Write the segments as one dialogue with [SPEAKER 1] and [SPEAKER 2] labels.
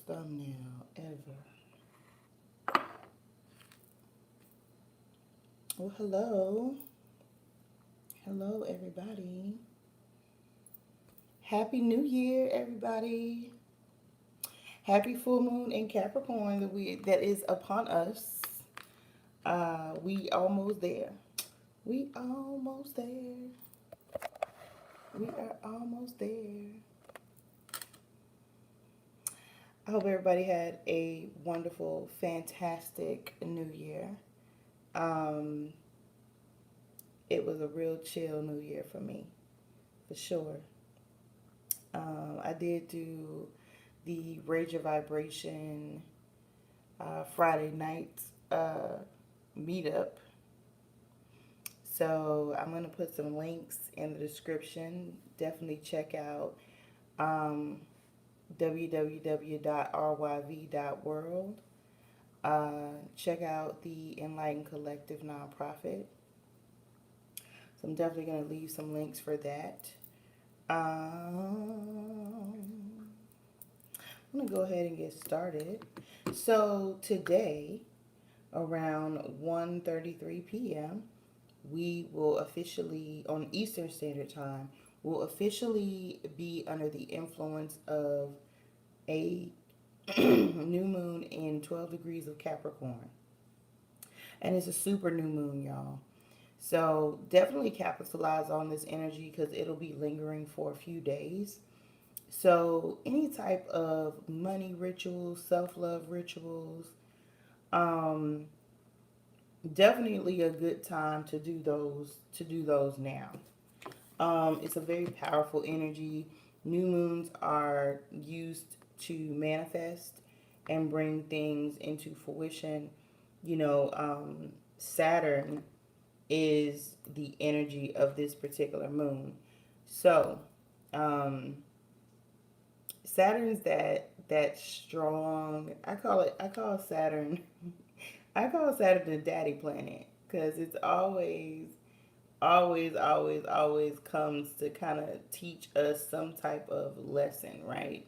[SPEAKER 1] thumbnail ever. Well, hello. Hello, everybody. Happy New Year, everybody. Happy full moon in Capricorn that is upon us. We almost there. We almost there. We are almost there. I hope everybody had a wonderful, fantastic New Year. Um, it was a real chill New Year for me, for sure. I did do the Raise Your Vibration Friday night meetup. So I'm going to put some links in the description. Definitely check out www.ryv.world. Check out the Enlightened Collective nonprofit. So I'm definitely going to leave some links for that. I'm going to go ahead and get started. So today, around 1:33 p.m., we will officially, on Eastern Standard Time, will officially be under the influence of a new moon in 12 degrees of Capricorn. And it's a super new moon, y'all. So definitely capitalize on this energy because it'll be lingering for a few days. So any type of money rituals, self-love rituals, definitely a good time to do those now. It's a very powerful energy. New moons are used to manifest and bring things into fruition. Saturn is the energy of this particular moon. So, Saturn's that strong. I call Saturn. I call Saturn the daddy planet because it's always comes to kind of teach us some type of lesson, right?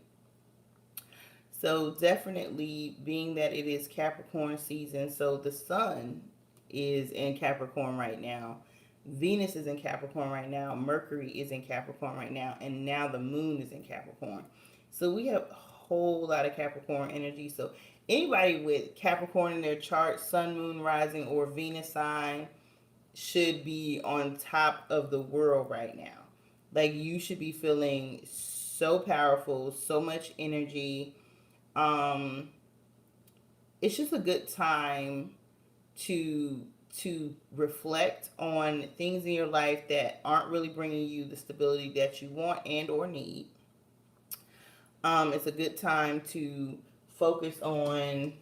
[SPEAKER 1] So definitely being that it is Capricorn season, so the sun is in Capricorn right now. Venus is in Capricorn right now. Mercury is in Capricorn right now. And now the moon is in Capricorn. So we have a whole lot of Capricorn energy. So anybody with Capricorn in their chart, sun, moon, rising, or Venus sign should be on top of the world right now. Like you should be feeling so powerful, so much energy. It's just a good time to reflect on things in your life that aren't really bringing you the stability that you want and or need. It's a good time to focus on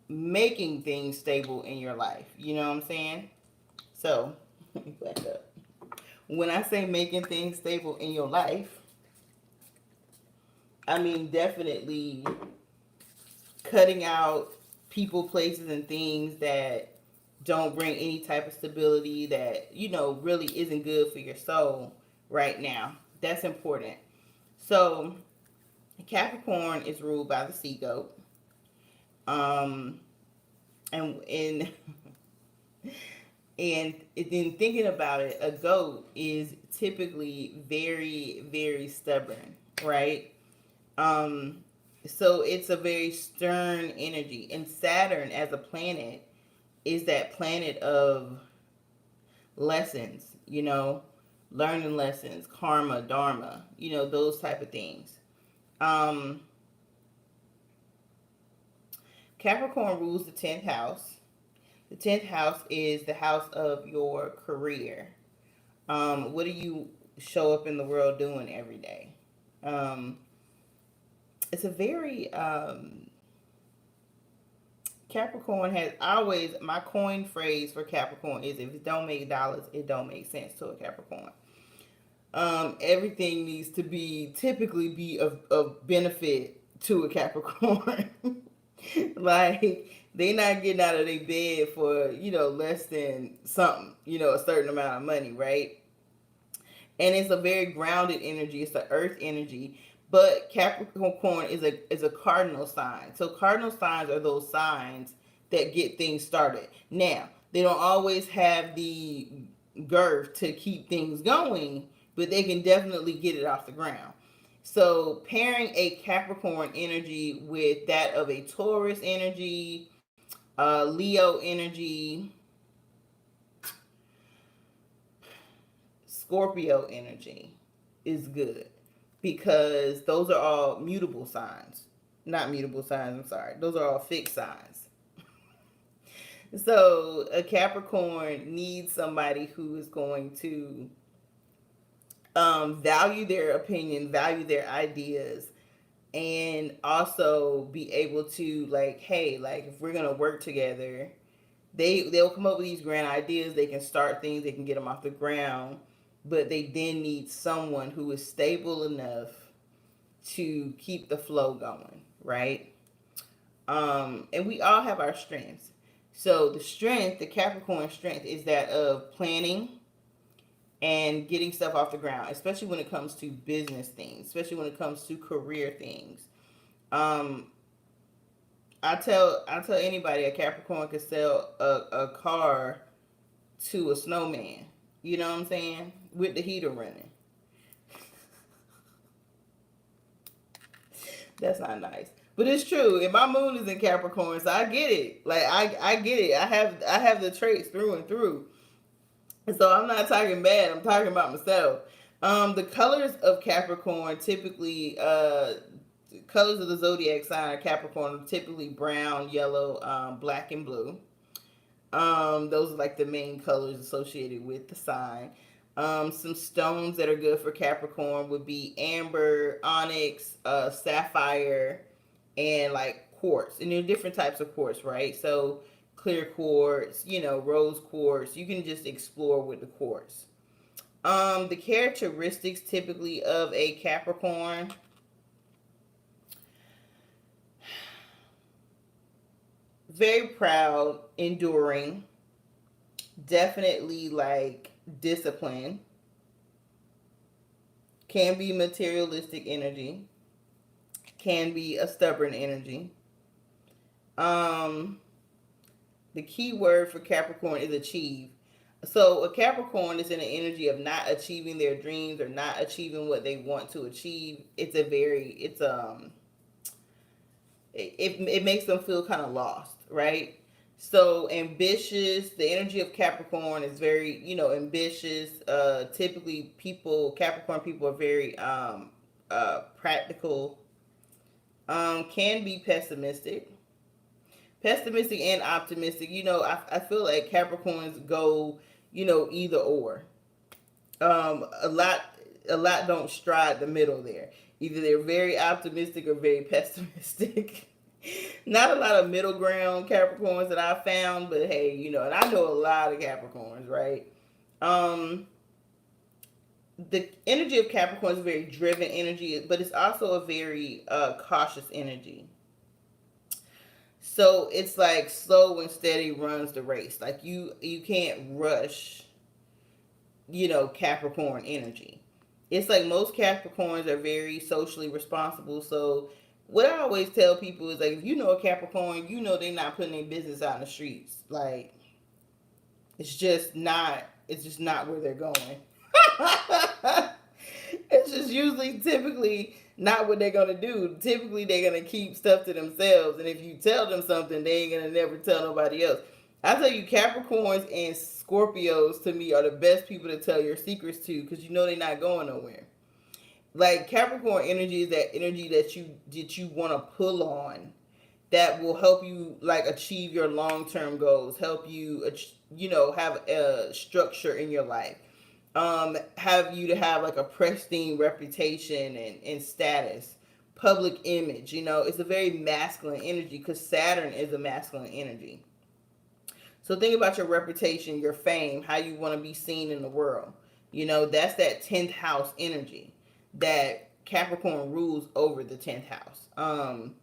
[SPEAKER 1] making things stable in your life. You know what I'm saying? So, let me back up. When I say making things stable in your life, I mean definitely cutting out people, places, and things that don't bring any type of stability that, really isn't good for your soul right now. That's important. So, Capricorn is ruled by the sea goat. And in and then thinking about it, a goat is typically very, very stubborn, right? So it's a very stern energy. And Saturn as a planet is that planet of lessons, learning lessons, karma, dharma, those type of things. Capricorn rules the 10th house. The 10th house is the house of your career. What do you show up in the world doing every day? It's a very Capricorn has always, my coin phrase for Capricorn is if it don't make dollars, it don't make sense to a Capricorn. Everything needs to typically be of benefit to a Capricorn. Like they not getting out of their bed for, less than something, a certain amount of money, right? And it's a very grounded energy. It's the earth energy. but Capricorn is a cardinal sign. So cardinal signs are those signs that get things started. Now, they don't always have the girth to keep things going, but they can definitely get it off the ground. So pairing a Capricorn energy with that of a Taurus energy, Leo energy, Scorpio energy is good because those are all mutable signs. Not mutable signs, I'm sorry. Those are all fixed signs. So a Capricorn needs somebody who is going to value their opinion, value their ideas, and also be able to like, hey, like if we're gonna work together, they'll come up with these grand ideas. They can start things. They can get them off the ground, but they then need someone who is stable enough to keep the flow going, right? And we all have our strengths. So the Capricorn strength is that of planning and getting stuff off the ground, especially when it comes to business things, especially when it comes to career things. Um, I tell anybody a Capricorn could sell a car to a snowman. You know what I'm saying? With the heater running. That's not nice. But it's true. And my moon is in Capricorn, so I get it. Like I get it. I have the traits through and through. And so I'm not talking bad. I'm talking about myself. The colors of Capricorn typically colors of the zodiac sign of Capricorn are typically brown, yellow, black, and blue. Those are like the main colors associated with the sign. Some stones that are good for Capricorn would be amber, onyx, sapphire, and like quartz. And there are different types of quartz, right? So clear quartz, rose quartz. You can just explore with the quartz. The characteristics typically of a Capricorn. Very proud, enduring, definitely like discipline, can be materialistic energy, can be a stubborn energy. The key word for Capricorn is achieve. So a Capricorn is in an energy of not achieving their dreams or not achieving what they want to achieve. It makes them feel kind of lost, right? So ambitious. The energy of Capricorn is very, ambitious. Typically, Capricorn people are very practical. Can be pessimistic and optimistic. I feel like Capricorns go, either or. A lot don't stride the middle there. Either they're very optimistic or very pessimistic. Not a lot of middle ground Capricorns that I found, but hey, and I know a lot of Capricorns, right? The energy of Capricorn is a very driven energy, but it's also a very cautious energy. So it's like slow and steady runs the race. Like you can't rush, Capricorn energy. It's like most Capricorns are very socially responsible. So what I always tell people is like, if you know a Capricorn, they're not putting their business out in the streets. Like it's just not where they're going. It's just usually typically not what they're gonna do. Typically they're gonna keep stuff to themselves, and if you tell them something, they ain't gonna never tell nobody else. I tell you, Capricorns and Scorpios to me are the best people to tell your secrets to, because they're not going nowhere. Like Capricorn energy is that energy that you want to pull on, that will help you like achieve your long-term goals, help you have a structure in your life, have you to have like a pristine reputation and status, public image. It's a very masculine energy because Saturn is a masculine energy. So think about your reputation, your fame, how you want to be seen in the world. That's that 10th house energy that Capricorn rules over the 10th house. And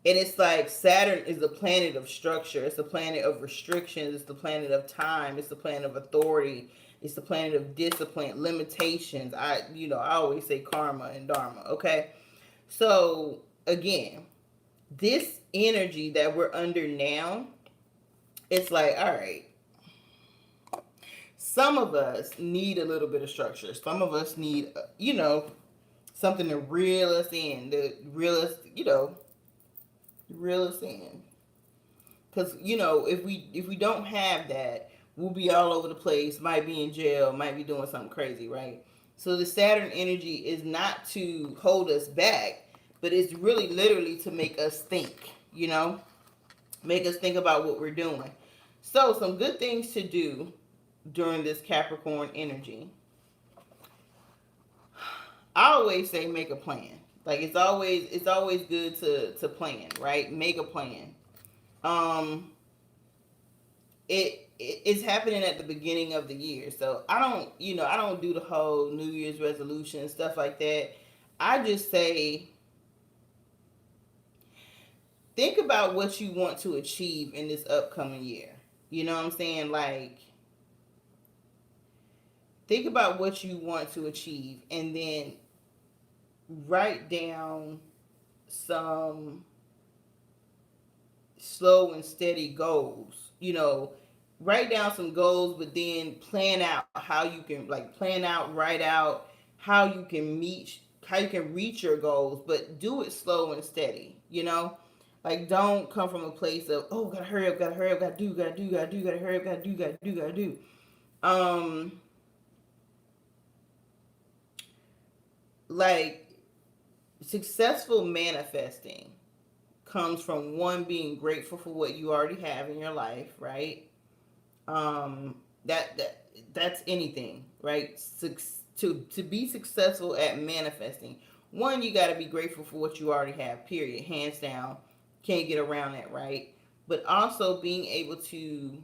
[SPEAKER 1] it's like Saturn is the planet of structure. It's the planet of restrictions. It's the planet of time. It's the planet of authority. It's the planet of discipline, limitations. I always say karma and dharma. Okay, so again, this energy that we're under now, it's like, all right, some of us need a little bit of structure. Some of us need, something to reel us in, reel us in. Because if we don't have that, we'll be all over the place. Might be in jail. Might be doing something crazy, right? So the Saturn energy is not to hold us back, but it's really literally to make us think. Make us think about what we're doing. So some good things to do during this Capricorn energy. I always say make a plan. Like it's always good to plan, right? Make a plan. It's happening at the beginning of the year. So I don't do the whole New Year's resolution stuff like that. I just say think about what you want to achieve in this upcoming year. You know what I'm saying? Like think about what you want to achieve and then write down some slow and steady goals. Write down some goals, but then plan out how you can write out how you can reach your goals, but do it slow and steady. Like don't come from a place of, oh, gotta hurry up, gotta do, gotta hurry up, gotta do. Like successful manifesting comes from one being grateful for what you already have in your life, right? That's anything, right? To be successful at manifesting, one, you got to be grateful for what you already have. Period, hands down. Can't get around that, right? But also being able to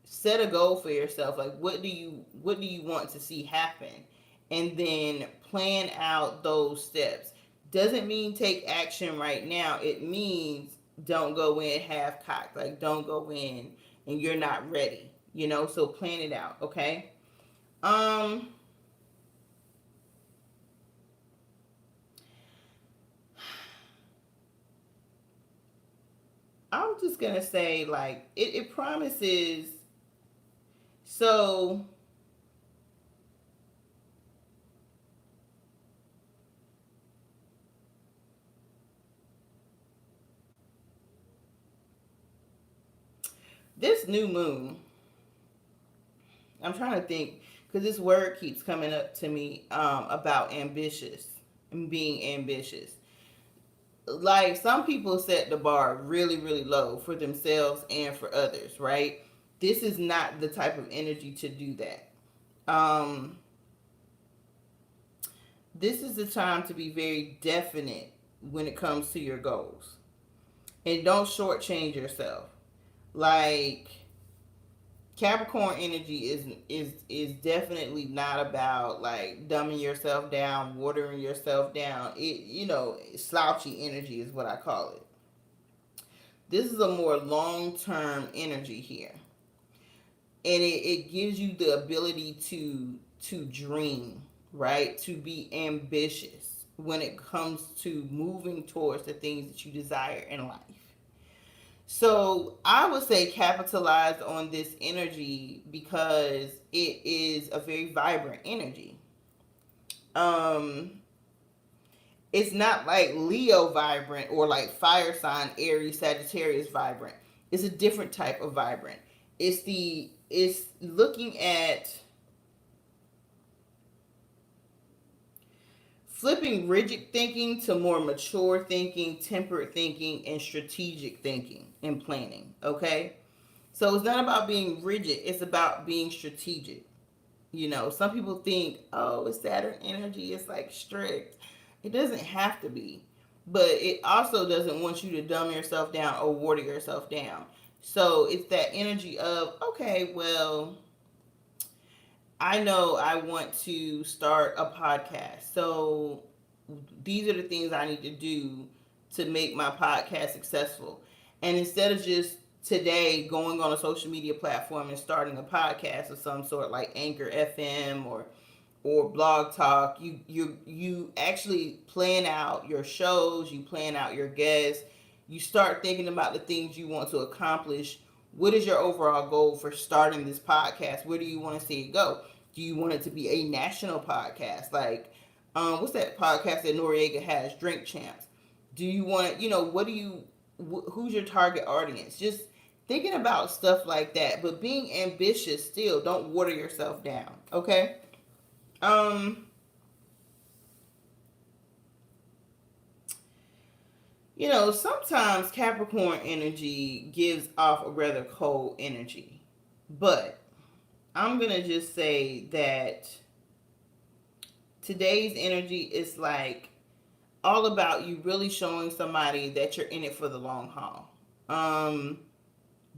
[SPEAKER 1] set a goal for yourself. Like what do you want to see happen, and then plan out those steps. Doesn't mean take action right now. It means don't go in half cocked. Like don't go in and you're not ready. So plan it out, okay? I'm just gonna say, like, it promises. So this new moon, I'm trying to think, because this word keeps coming up to me about ambitious and being ambitious. Like some people set the bar really, really low for themselves and for others, right? This is not the type of energy to do that. This is the time to be very definite when it comes to your goals. And don't shortchange yourself. Like Capricorn energy is definitely not about like dumbing yourself down, watering yourself down. Slouchy energy is what I call it. This is a more long-term energy here. And it gives you the ability to dream, right? To be ambitious when it comes to moving towards the things that you desire in life. So I would say capitalize on this energy because it is a very vibrant energy. It's not like Leo vibrant or like fire sign Aries Sagittarius vibrant. It's a different type of vibrant. It's looking at flipping rigid thinking to more mature thinking, tempered thinking, and strategic thinking and planning, okay? So it's not about being rigid, it's about being strategic. Some people think, oh, it's Saturn energy, it's like strict. It doesn't have to be. But it also doesn't want you to dumb yourself down or water yourself down. So it's that energy of, okay, well, I know I want to start a podcast. So these are the things I need to do to make my podcast successful. And instead of just today going on a social media platform and starting a podcast of some sort, like Anchor FM or Blog Talk. You actually plan out your shows, you plan out your guests, you start thinking about the things you want to accomplish. What is your overall goal for starting this podcast? Where do you want to see it go? Do you want it to be a national podcast? Like, what's that podcast that Noriega has, Drink Champs? Do you want it, what do you, who's your target audience? Just thinking about stuff like that, but being ambitious still. Don't water yourself down, okay? Um, sometimes Capricorn energy gives off a rather cold energy, but I'm gonna just say that today's energy is like all about you really showing somebody that you're in it for the long haul.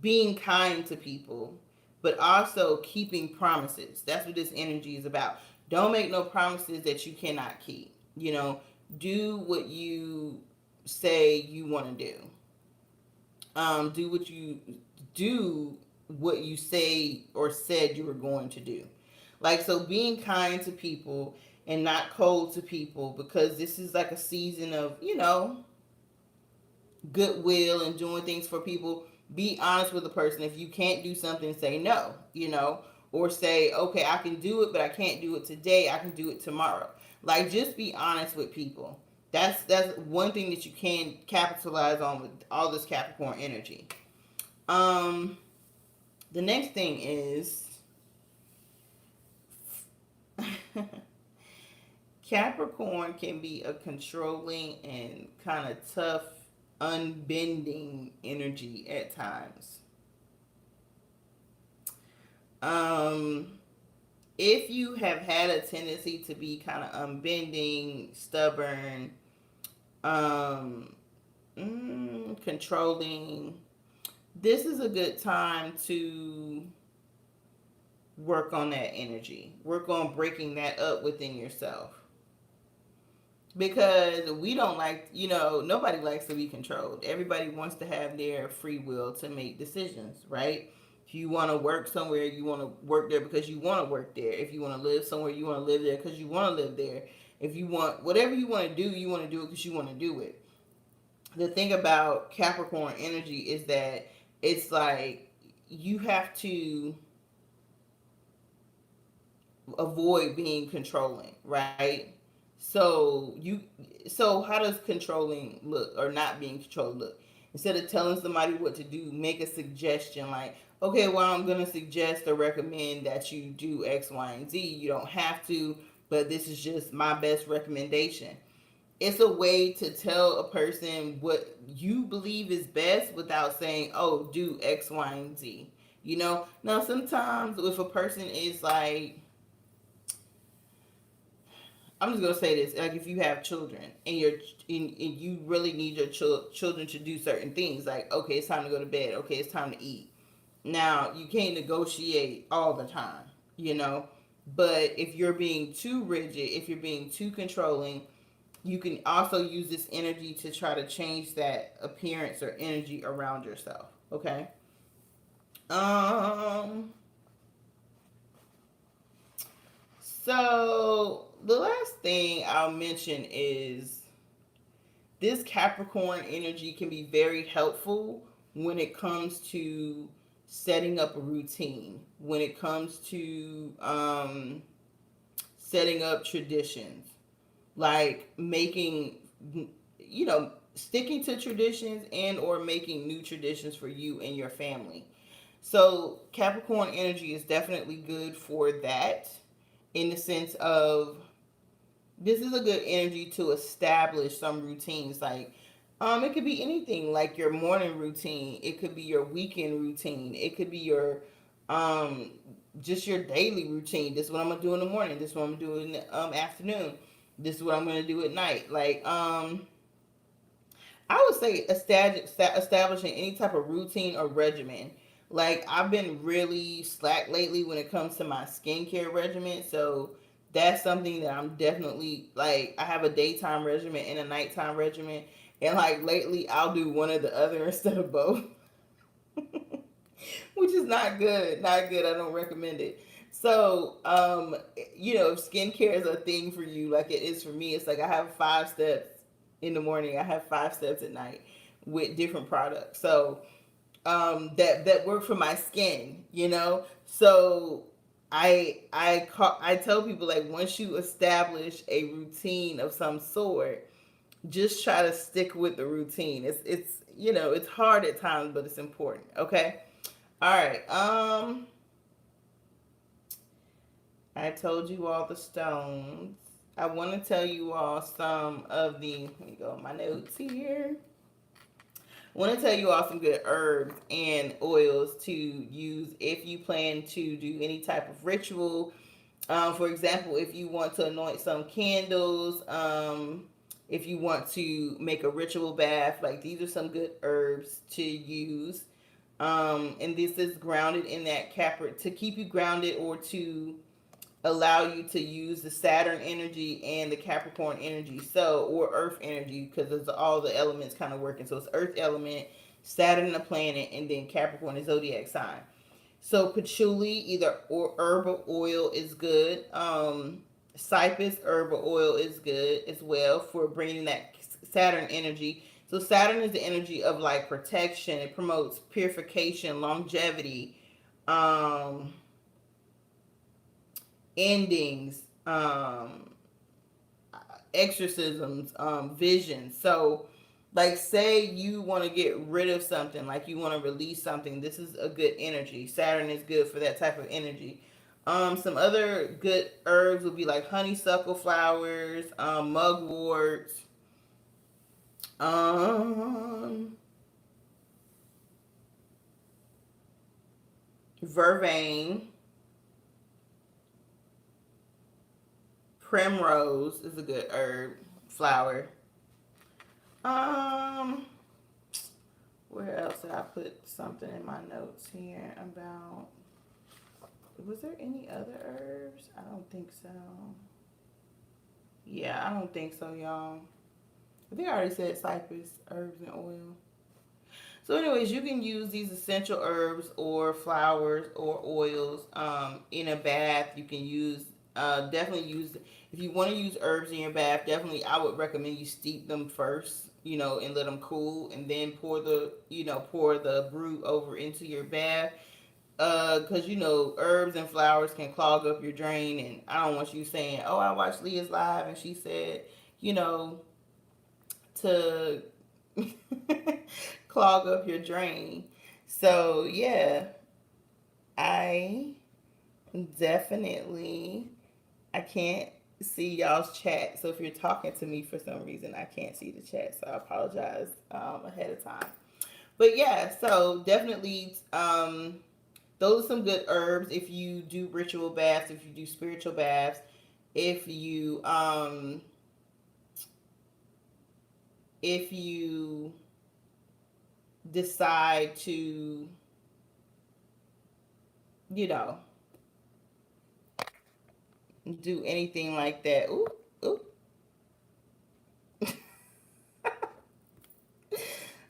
[SPEAKER 1] Being kind to people, but also keeping promises. That's what this energy is about. Don't make no promises that you cannot keep. Do what you say you want to do. Do what you say or said you were going to do. Like, so being kind to people and not cold to people, because this is like a season of, goodwill and doing things for people. Be honest with the person. If you can't do something, say no, or say, okay, I can do it, but I can't do it today. I can do it tomorrow. Like, just be honest with people. That's one thing that you can capitalize on with all this Capricorn energy. The next thing is Capricorn can be a controlling and kind of tough, unbending energy at times. If you have had a tendency to be kind of unbending, stubborn, controlling, this is a good time to work on that energy. Work on breaking that up within yourself. Because we don't like, nobody likes to be controlled. Everybody wants to have their free will to make decisions, right? If you want to work somewhere, you want to work there because you want to work there. If you want to live somewhere, you want to live there because you want to live there. If you want, whatever you want to do, you want to do it because you want to do it. The thing about Capricorn energy is that it's like you have to avoid being controlling, right? So how does controlling look, or not being controlled look? Instead of telling somebody what to do, make a suggestion like, okay, well, I'm going to suggest or recommend that you do X, Y, and Z. You don't have to, but this is just my best recommendation. It's a way to tell a person what you believe is best without saying, oh, do X, Y, and Z. Now sometimes if a person is like, I'm just gonna say this: like, if you have children and you really need your children to do certain things, like, okay, it's time to go to bed. Okay, it's time to eat. Now, you can't negotiate all the time, But if you're being too rigid, if you're being too controlling, you can also use this energy to try to change that appearance or energy around yourself. Okay. So the last thing I'll mention is this Capricorn energy can be very helpful when it comes to setting up a routine, when it comes to setting up traditions, like making, sticking to traditions and or making new traditions for you and your family. So Capricorn energy is definitely good for that, in the sense of this is a good energy to establish some routines. Like, it could be anything, like your morning routine. It could be your weekend routine. It could be your, just your daily routine. This is what I'm gonna do in the morning. This is what I'm gonna do in the afternoon. This is what I'm gonna do at night. Like, I would say establishing any type of routine or regimen. Like, I've been really slack lately when it comes to my skincare regimen. So that's something that I'm definitely, like, I have a daytime regimen and a nighttime regimen. And, like, lately I'll do one or the other instead of both. which is not good. Not good. I don't recommend it. So, if skincare is a thing for you, like it is for me, it's like I have 5 steps in the morning, I have 5 steps at night with different products. So, that work for my skin. So I tell people, like, once you establish a routine of some sort, just try to stick with the routine. It's hard at times, but it's important. Okay. All right. I told you all the stones. I want to tell you all some of the. Let me go on my notes here. I want to tell you all some good herbs and oils to use if you plan to do any type of ritual. For example, if you want to anoint some candles, if you want to make a ritual bath, like these are some good herbs to use. And this is grounded in that Capricorn to keep you grounded, or to allow you to use the Saturn energy and the Capricorn energy, or Earth energy, because it's all the elements kind of working. So it's Earth element, Saturn the planet, and then Capricorn the zodiac sign. So patchouli, either or herbal oil is good. Cypress herbal oil is good as well for bringing that Saturn energy. So Saturn is the energy of like protection. It promotes purification, longevity, endings, exorcisms, visions. So, like, say you want to get rid of something, like you want to release something, this is a good energy. Saturn is good for that type of energy. Some other good herbs would be like honeysuckle flowers, mugwort, vervain, primrose is a good herb flower. Where else did I put something in my notes here about? Was there any other herbs? I don't think so. Yeah, I don't think so, y'all. I think I already said cypress, herbs, and oil. So, anyways, you can use these essential herbs or flowers or oils in a bath. You can use, definitely use, if you want to use herbs in your bath, definitely I would recommend you steep them first, and let them cool, and then pour the brew over into your bath. Because herbs and flowers can clog up your drain, and I don't want you saying, "Oh, I watched Lia's live and she said, to clog up your drain." So yeah, I definitely I can't see y'all's chat. So if you're talking to me for some reason, I can't see the chat. So I apologize ahead of time. But yeah, so definitely those are some good herbs if you do ritual baths, if you do spiritual baths, if you decide to, do anything like that. Ooh, ooh.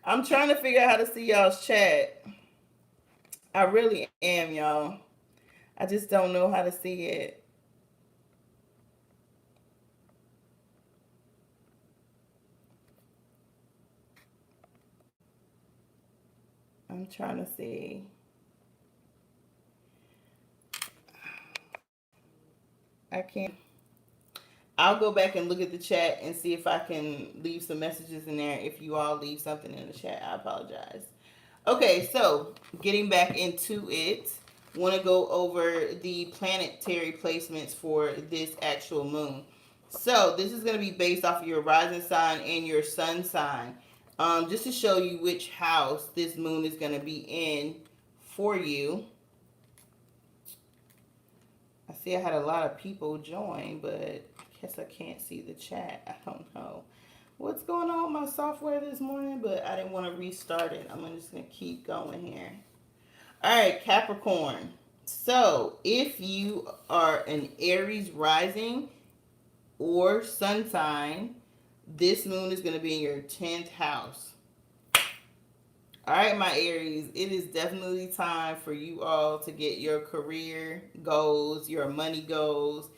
[SPEAKER 1] I'm trying to figure out how to see y'all's chat. I really am, y'all. I just don't know how to see it. I'm trying to see. I can't. I'll go back and look at the chat and see if I can leave some messages in there. If you all leave something in the chat, I apologize. Okay, so getting back into it, want to go over the planetary placements for this actual moon. So this is going to be based off of your rising sign and your sun sign, just to show you which house this moon is going to be in for you. I see I had a lot of people join, but I guess I can't see the chat. I don't know what's going on with my software this morning, but I didn't want to restart it. I'm just going to keep going here. All right, Capricorn. So if you are an Aries rising or sun sign, this moon is going to be in your 10th house. All right, my Aries, it is definitely time for you all to get your career goals, your money goals,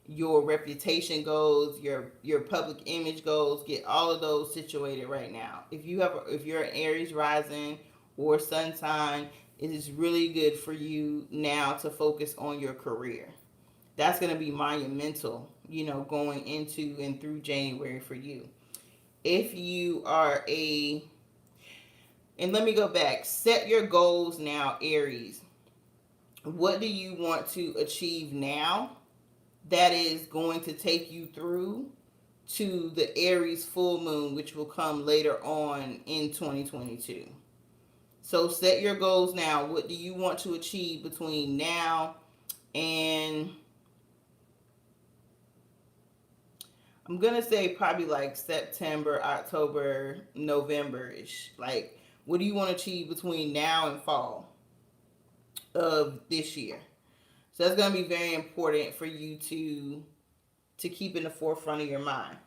[SPEAKER 1] your reputation goals, your public image goals. Get all of those situated right now. If you're an Aries rising or sun sign, it is really good for you now to focus on your career. That's going to be monumental, going into and through January for you. If you are a And let me go back. Set your goals now, Aries. What do you want to achieve now that is going to take you through to the Aries full moon, which will come later on in 2022? So set your goals now. What do you want to achieve between now and, I'm going to say probably like September, October, November-ish. Like, what do you want to achieve between now and fall of this year? So that's going to be very important for you to keep in the forefront of your mind.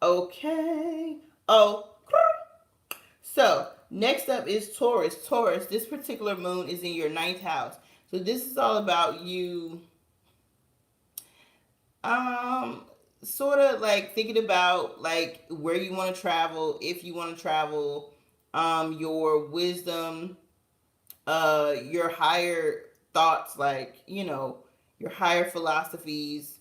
[SPEAKER 1] Okay. Oh, so next up is Taurus. Taurus, this particular moon is in your ninth house. So this is all about you sort of like thinking about like where you want to travel, if you want to travel, your wisdom, your higher thoughts, like, your higher philosophies,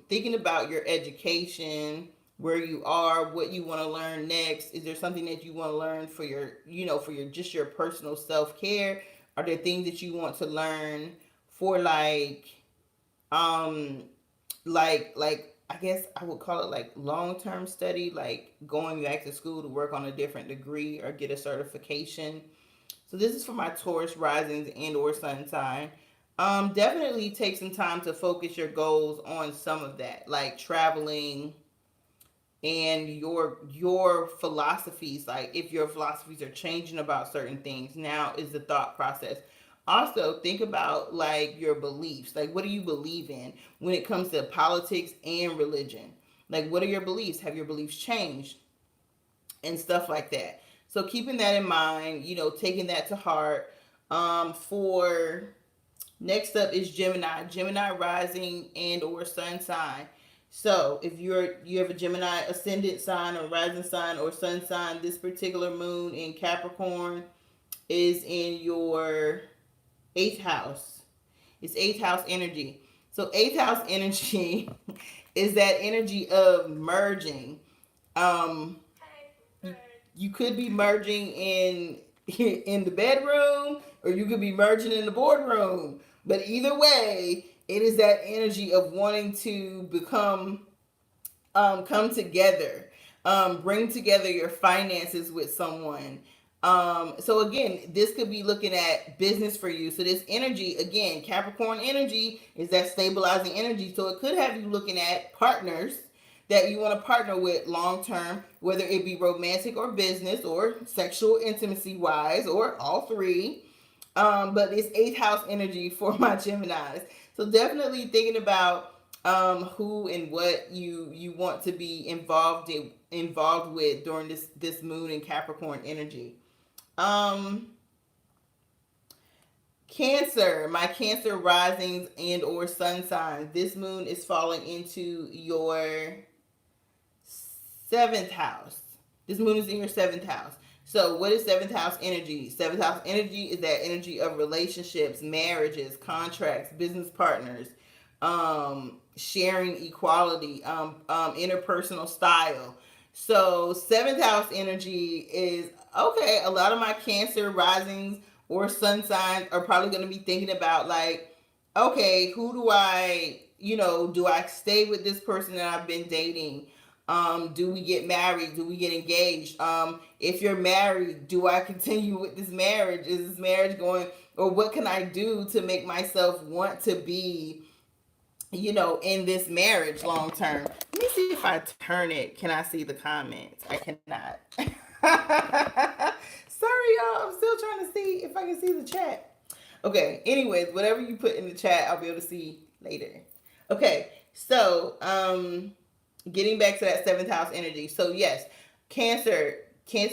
[SPEAKER 1] thinking about your education, where you are, what you want to learn next. Is there something that you want to learn for your, for your just your personal self-care? Are there things that you want to learn for um like I guess I would call it like long-term study, like going back to school to work on a different degree or get a certification. So this is for my Taurus risings and or sun sign. Definitely take some time to focus your goals on some of that, like traveling and your philosophies. Like if your philosophies are changing about certain things, now is the thought process. Also, think about like your beliefs. Like, what do you believe in when it comes to politics and religion? Like, what are your beliefs? Have your beliefs changed? And stuff like that. So keeping that in mind, taking that to heart. For next up is Gemini. Gemini rising and or sun sign. So if you have a Gemini ascendant sign or rising sign or sun sign, this particular moon in Capricorn is in your eighth house. It's eighth house energy. So eighth house energy is that energy of merging. Um, you could be merging in the bedroom, or you could be merging in the boardroom. But either way, it is that energy of wanting to come together, bring together your finances with someone. So again, this could be looking at business for you. So this energy, again, Capricorn energy is that stabilizing energy. So it could have you looking at partners that you want to partner with long term, whether it be romantic or business or sexual intimacy wise or all three. But it's eighth house energy for my Geminis. So definitely thinking about who and what you want to be involved with during this moon and Capricorn energy. Um, Cancer, my Cancer risings and or sun signs. This moon is falling into your seventh house. This moon is in your seventh house. So what is seventh house energy? Seventh house energy is that energy of relationships, marriages, contracts, business partners, sharing equality, interpersonal style. So seventh house energy is, okay, a lot of my Cancer risings or sun signs are probably going to be thinking about like, okay, who do do I stay with this person that I've been dating? Do we get married? Do we get engaged? If you're married, do I continue with this marriage? Is this marriage going, or what can I do to make myself want to be, in this marriage long term? Let me see if I turn it. Can I see the comments? I cannot. Sorry, y'all. I'm still trying to see if I can see the chat. Okay. Anyways, whatever you put in the chat, I'll be able to see later. Okay. So, getting back to that seventh house energy. So yes, Cancer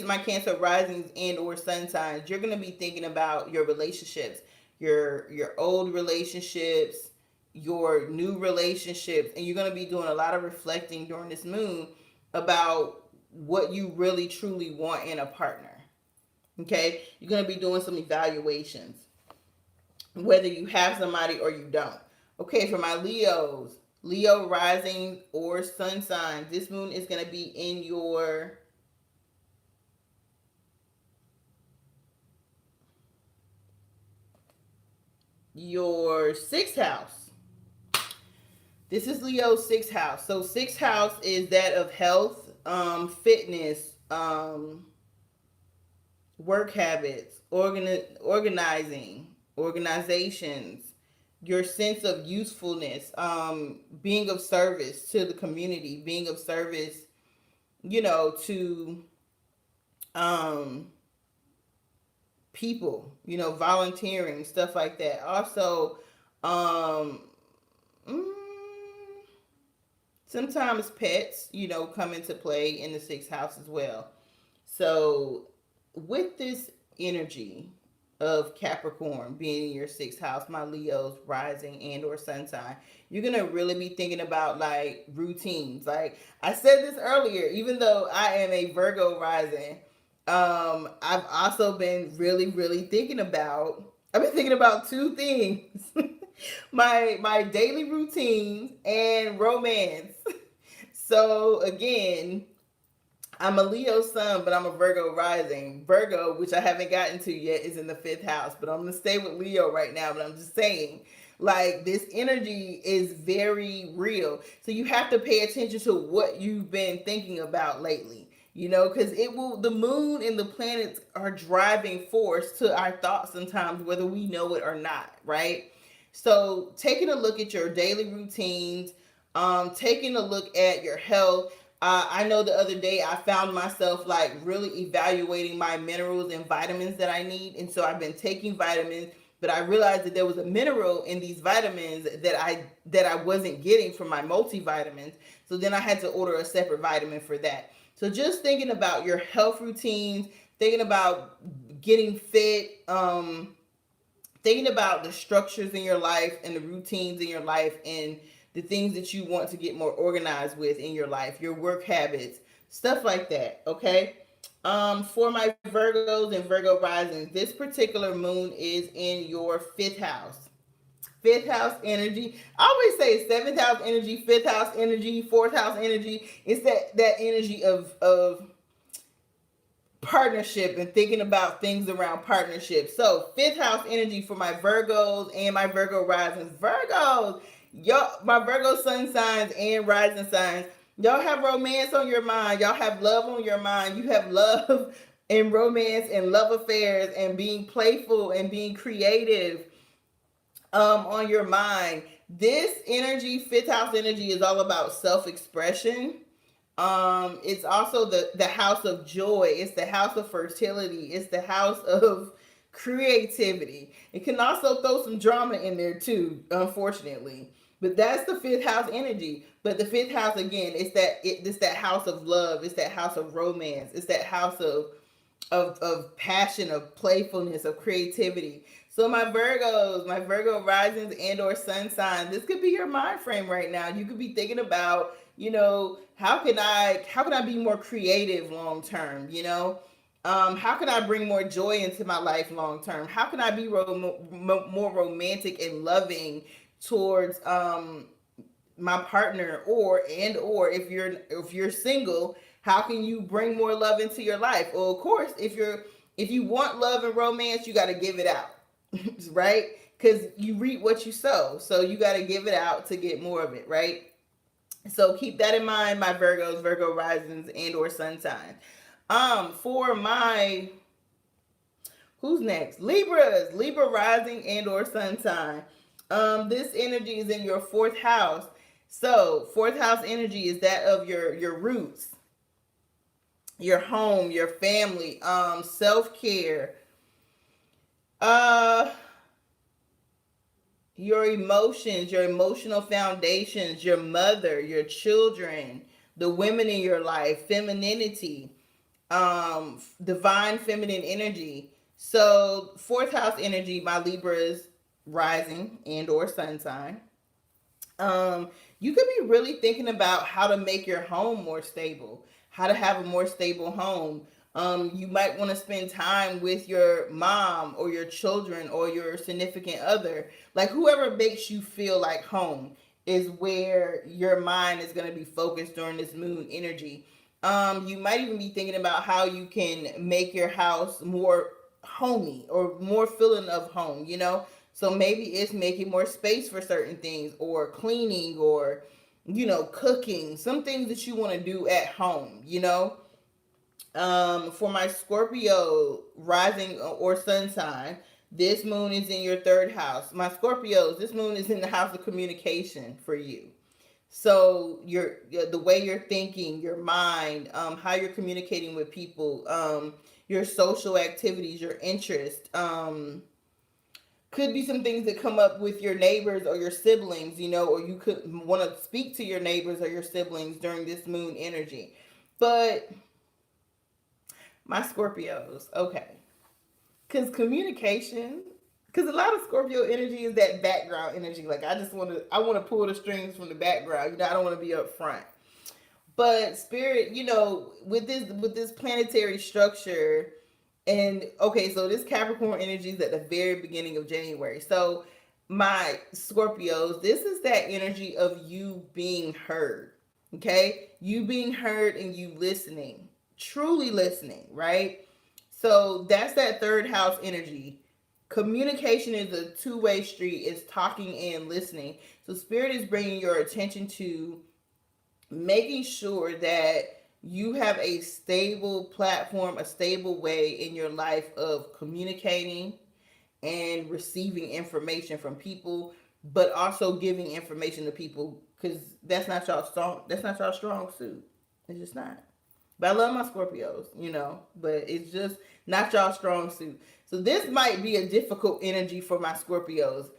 [SPEAKER 1] my Cancer risings and or sun signs, you're going to be thinking about your relationships, your old relationships, your new relationships, and you're going to be doing a lot of reflecting during this moon about what you really truly want in a partner. Okay? You're going to be doing some evaluations, whether you have somebody or you don't. Okay, for my Leos, Leo rising or sun sign, this moon is going to be in your sixth house. This is Leo's sixth house. So sixth house is that of health, fitness, work habits, organizations, your sense of usefulness, being of service to the community, being of service, to people, volunteering, stuff like that. Also, sometimes pets, come into play in the sixth house as well. So with this energy of Capricorn being in your sixth house, my Leo's rising and or sun sign, you're going to really be thinking about like routines. Like I said this earlier, even though I am a Virgo rising, I've also been really thinking about, two things. my daily routines and romance. So again, I'm a Leo sun, but I'm a Virgo rising. Virgo, which I haven't gotten to yet, is in the fifth house, but I'm going to stay with Leo right now. But I'm just saying, like, this energy is very real. So you have to pay attention to what you've been thinking about lately, because the moon and the planets are driving force to our thoughts sometimes, whether we know it or not, right? So taking a look at your daily routines, taking a look at your health. I know the other day I found myself like really evaluating my minerals and vitamins that I need. And so I've been taking vitamins, but I realized that there was a mineral in these vitamins that I wasn't getting from my multivitamins. So then I had to order a separate vitamin for that. So just thinking about your health routines, thinking about getting fit, thinking about the structures in your life and the routines in your life and the things that you want to get more organized with in your life, your work habits, stuff like that, okay? For my Virgos and Virgo rising, this particular moon is in your fifth house. Fifth house energy. I always say seventh house energy, fifth house energy, fourth house energy. It's that energy of partnership and thinking about things around partnership. So fifth house energy for my Virgos and my Virgo risings. Virgos, y'all, my Virgo sun signs and rising signs, y'all have romance on your mind. Y'all have love on your mind. You have love and romance and love affairs and being playful and being creative on your mind. This energy, fifth house energy, is all about self-expression. It's also the house of joy. It's the house of fertility. It's the house of creativity. It can also throw some drama in there too, unfortunately. But that's the fifth house energy. But the fifth house, again, it's that house of love. It's that house of romance. It's that house of passion, of playfulness, of creativity. So my Virgo risings and or sun sign, this could be your mind frame right now. You could be thinking about, how can I be more creative long term? How can I bring more joy into my life long term? How can I be more romantic and loving towards my partner, or if you're single, how can you bring more love into your life? Well, of course, if you want love and romance, you got to give it out, right? Because you reap what you sow, so you got to give it out to get more of it, right? So keep that in mind, my Virgos, Virgo risings, and or sun signs. For my, who's next? Libra rising and or sun sign. This energy is in your fourth house. So fourth house energy is that of your roots, your home, your family, self-care, your emotions, your emotional foundations, your mother, your children, the women in your life, femininity, divine feminine energy. So fourth house energy, my Libra's rising and or sun sign. You could be really thinking about how to make your home more stable, how to have a more stable home. You might want to spend time with your mom or your children or your significant other. Like whoever makes you feel like home is where your mind is going to be focused during this moon energy. You might even be thinking about how you can make your house more homey or more feeling of home, you know? So maybe it's making more space for certain things or cleaning or, you know, cooking, some things that you want to do at home, you know? For my Scorpio rising or sun sign, this moon is in your third house. My Scorpios, this moon is in the house of communication for you. So the way you're thinking, your mind, how you're communicating with people, your social activities, your interest, could be some things that come up with your neighbors or your siblings, you know, or you could want to speak to your neighbors or your siblings during this moon energy. But my Scorpios, okay, because communication, because a lot of Scorpio energy is that background energy. Like I want to pull the strings from the background. You know, I don't want to be up front. But spirit, you know, with this planetary structure, and okay, so this Capricorn energy is at the very beginning of January. So my Scorpios, this is that energy of you being heard. Okay, you being heard and you listening, truly listening, right? So that's that third house energy. Communication is a two-way street. It's talking and listening. So spirit is bringing your attention to making sure that you have a stable platform, a stable way in your life of communicating and receiving information from people, but also giving information to people because that's not y'all strong. That's not y'all strong suit. It's just not. But I love my Scorpios, you know, but it's just not y'all strong suit. So this might be a difficult energy for my Scorpios,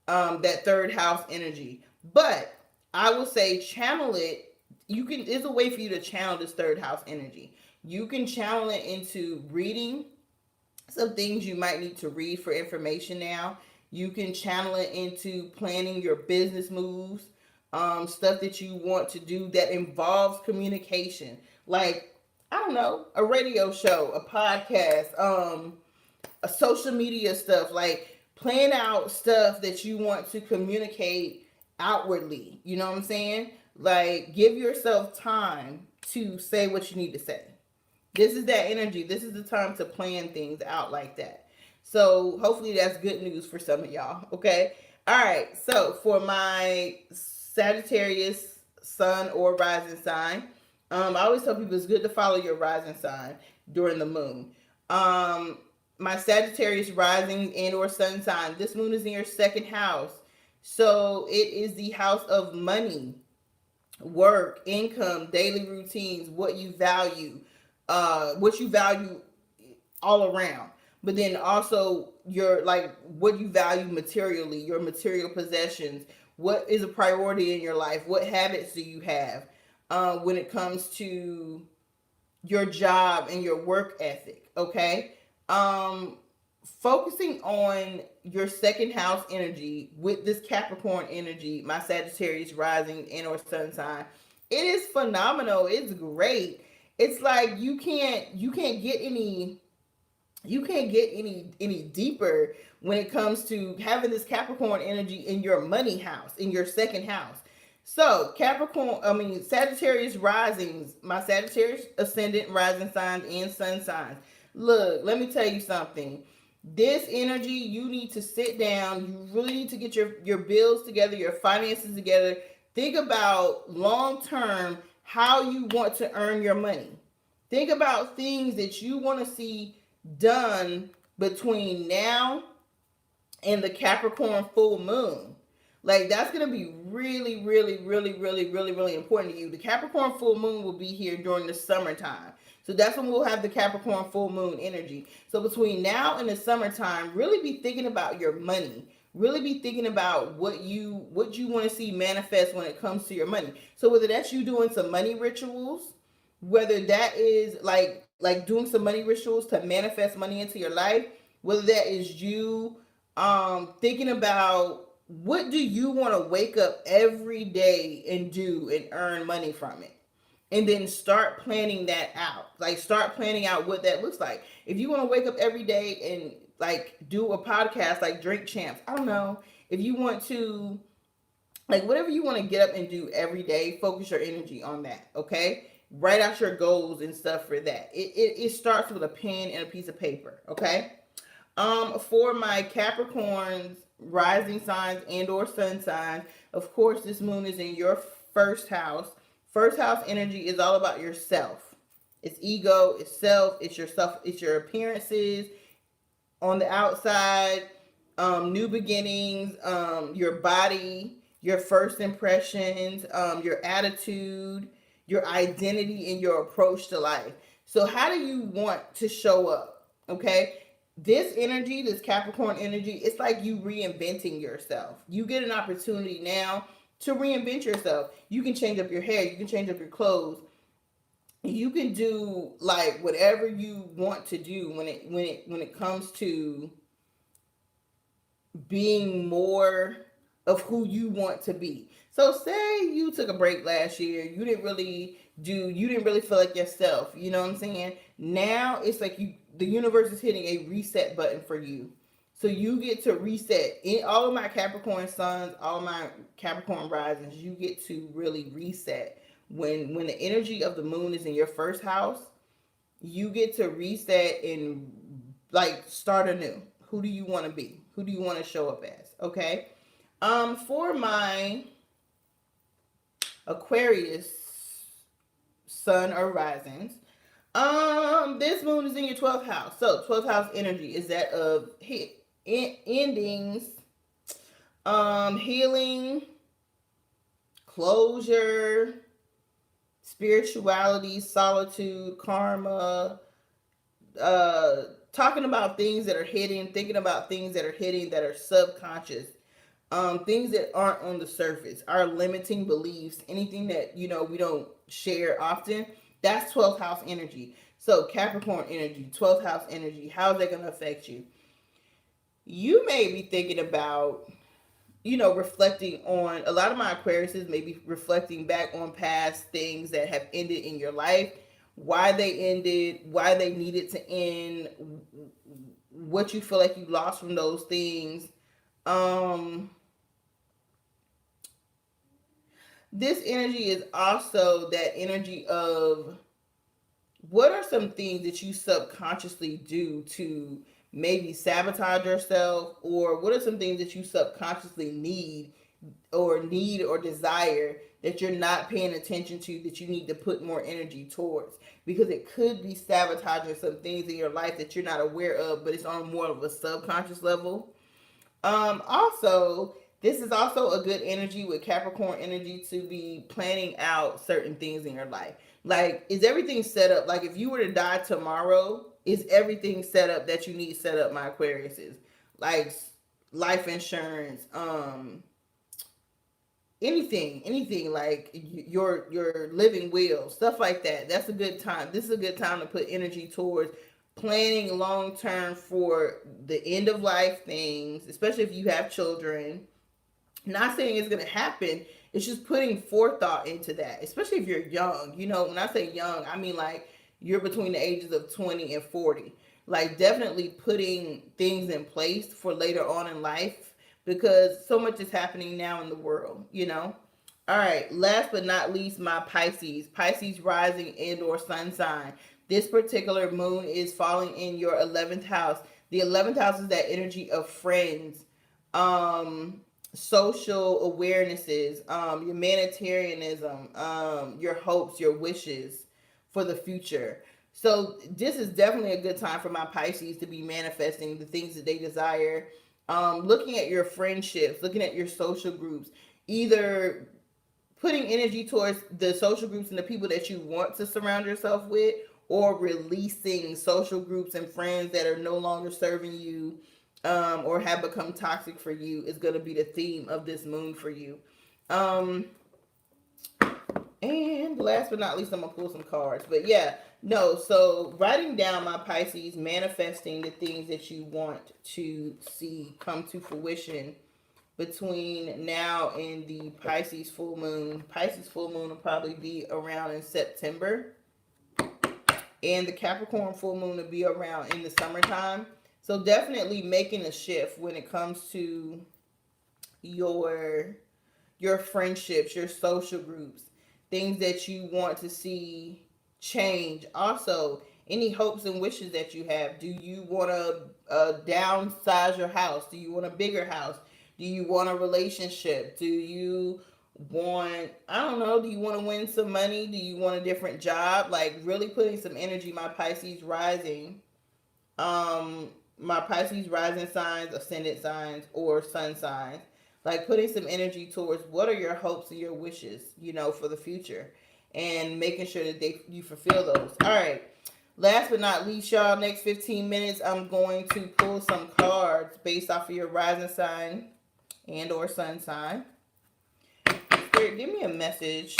[SPEAKER 1] that third house energy. But I will say channel it. You can. There's a way for you to channel this third house energy. You can channel it into reading some things you might need to read for information now. You can channel it into planning your business moves, stuff that you want to do that involves communication. Like, I don't know, a radio show, a podcast, a social media stuff. Like, plan out stuff that you want to communicate outwardly. You know what I'm saying? Like, give yourself time to say what you need to say. This is that energy. This is the time to plan things out like that. So hopefully that's good news for some of y'all. Okay. All right. So for my Sagittarius sun or rising sign, I always tell people it's good to follow your rising sign during the moon. My Sagittarius rising and or sun sign, this moon is in your second house. So it is the house of money, work, income, daily routines, what you value, all around. But then also your like what you value materially, your material possessions, what is a priority in your life, what habits do you have when it comes to your job and your work ethic, okay? Focusing on your second house energy with this Capricorn energy, my Sagittarius rising and or sun sign, it is phenomenal. It's great. It's like you can't get any deeper when it comes to having this Capricorn energy in your money house, in your second house. So Sagittarius risings, my Sagittarius ascendant, rising signs, and sun signs. Look, let me tell you something. This energy, you need to sit down. You really need to get your bills together, your finances together. Think about long term how you want to earn your money. Think about things that you want to see done between now and the Capricorn full moon. Like that's going to be really, really, really, really, really, really important to you. The Capricorn full moon will be here during the summertime. So that's when we'll have the Capricorn full moon energy. So between now and the summertime, really be thinking about your money. Really be thinking about what you want to see manifest when it comes to your money. So whether that's you doing some money rituals, whether that is like like doing some money rituals to manifest money into your life, whether that is you thinking about what do you want to wake up every day and do and earn money from it. And then start planning that out. Like start planning out what that looks like. If you want to wake up every day and like do a podcast like Drink Champs, I don't know. If you want to, like whatever you want to get up and do every day, focus your energy on that. Okay, write out your goals and stuff for that. It starts with a pen and a piece of paper. Okay. For my Capricorns, rising signs and or sun signs, of course, this moon is in your first house. First house energy is all about yourself. It's ego, it's self, it's yourself, it's your appearances on the outside, new beginnings, your body, your first impressions, your attitude, your identity, and your approach to life. So how do you want to show up? Okay. This energy, this Capricorn energy, it's like you reinventing yourself. You get an opportunity now to reinvent yourself. You can change up your hair. You can change up your clothes. You can do like whatever you want to do when it comes to being more of who you want to be. So say you took a break last year, you didn't really feel like yourself, you know what I'm saying? Now it's like the universe is hitting a reset button for you. So you get to reset. In all of my Capricorn suns, all of my Capricorn risings, you get to really reset. When the energy of the moon is in your first house, you get to reset and like start anew. Who do you want to be? Who do you want to show up as? Okay. For my Aquarius sun or risings, this moon is in your 12th house. So 12th house energy is that of endings, healing, closure, spirituality, solitude, karma, talking about things that are hidden, thinking about things that are hidden, that are subconscious, things that aren't on the surface, our limiting beliefs, anything that, we don't share often. That's 12th house energy. So Capricorn energy, 12th house energy, how's that going to affect you? You may be thinking about, reflecting on, a lot of my Aquariuses may be reflecting back on past things that have ended in your life, why they ended, why they needed to end, what you feel like you lost from those things. This energy is also that energy of what are some things that you subconsciously do to maybe sabotage yourself, or what are some things that you subconsciously need or desire that you're not paying attention to, that you need to put more energy towards, because it could be sabotaging some things in your life that you're not aware of, but it's on more of a subconscious level. Also, this is also a good energy with Capricorn energy to be planning out certain things in your life. Like, is everything set up? Like, if you were to die tomorrow, is everything set up that you need set up, my Aquariuses? Like, life insurance, anything like your living will, stuff like that. That's a good time. This is a good time to put energy towards planning long term for the end of life things, especially if you have children. Not saying it's going to happen. It's just putting forethought into that, especially if you're young. When I say young, I mean like you're between the ages of 20 and 40. Like definitely putting things in place for later on in life, because so much is happening now in the world, All right, last but not least, my Pisces rising and or sun sign. This particular moon is falling in your 11th house. The 11th house is that energy of friends, social awarenesses, humanitarianism, your hopes, your wishes for the future. So this is definitely a good time for my Pisces to be manifesting the things that they desire. Looking at your friendships, looking at your social groups, either putting energy towards the social groups and the people that you want to surround yourself with, or releasing social groups and friends that are no longer serving you, or have become toxic for you, is going to be the theme of this moon for you. And last but not least, I'm going to pull some cards. But yeah, No, so writing down, my Pisces, manifesting the things that you want to see come to fruition between now and the Pisces full moon. Pisces full moon will probably be around in September, and the Capricorn full moon will be around in the summertime. So definitely making a shift when it comes to your your friendships, your social groups, things that you want to see change. Also, any hopes and wishes that you have. Do you want to downsize your house? Do you want a bigger house? Do you want a relationship? Do you want, I don't know, do you want to win some money? Do you want a different job? Like really putting some energy, my Pisces rising. My Pisces rising signs, ascendant signs, or sun signs, like putting some energy towards what are your hopes and your wishes, for the future, and making sure that you fulfill those. All right. Last but not least, y'all, next 15 minutes, I'm going to pull some cards based off of your rising sign and or sun sign. Spirit, give me a message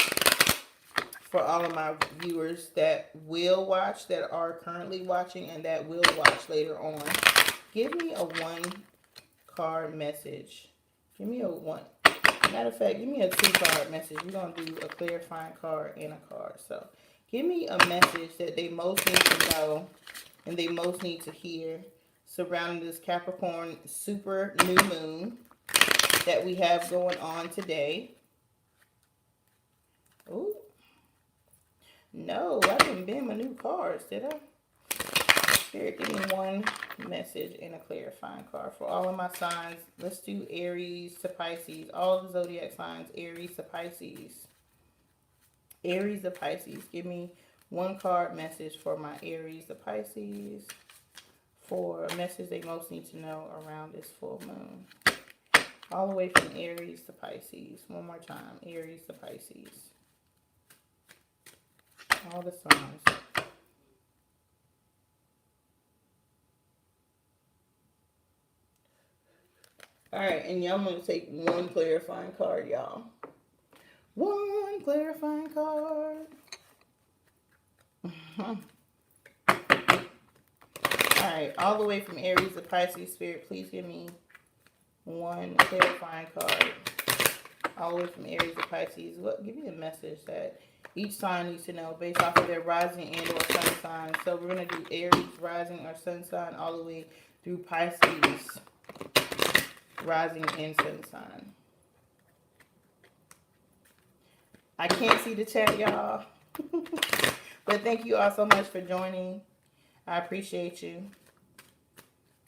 [SPEAKER 1] for all of my viewers that will watch, that are currently watching, and that will watch later on. Give me a one card message. Give me a one. Matter of fact, give me a 2 card message. We're going to do a clarifying card and a card. So give me a message that they most need to know and they most need to hear surrounding this Capricorn super new moon that we have going on today. Ooh. No, I didn't bend my new cards, did I? Spirit, give me one message and a clarifying card for all of my signs. Let's do Aries to Pisces. All of the zodiac signs, Aries to Pisces. Aries to Pisces. Give me one card message for my Aries to Pisces, for a message they most need to know around this full moon. All the way from Aries to Pisces. One more time. Aries to Pisces. All the signs. All right, and y'all, I'm going to take one clarifying card, y'all. One clarifying card. All right, all the way from Aries to Pisces, Spirit, please give me one clarifying card. All the way from Aries to Pisces. Give me a message that each sign needs to know based off of their rising and or sun sign. So we're going to do Aries, rising or sun sign, all the way through Pisces, rising and sun sign. I can't see the chat, y'all. But thank you all so much for joining. I appreciate you.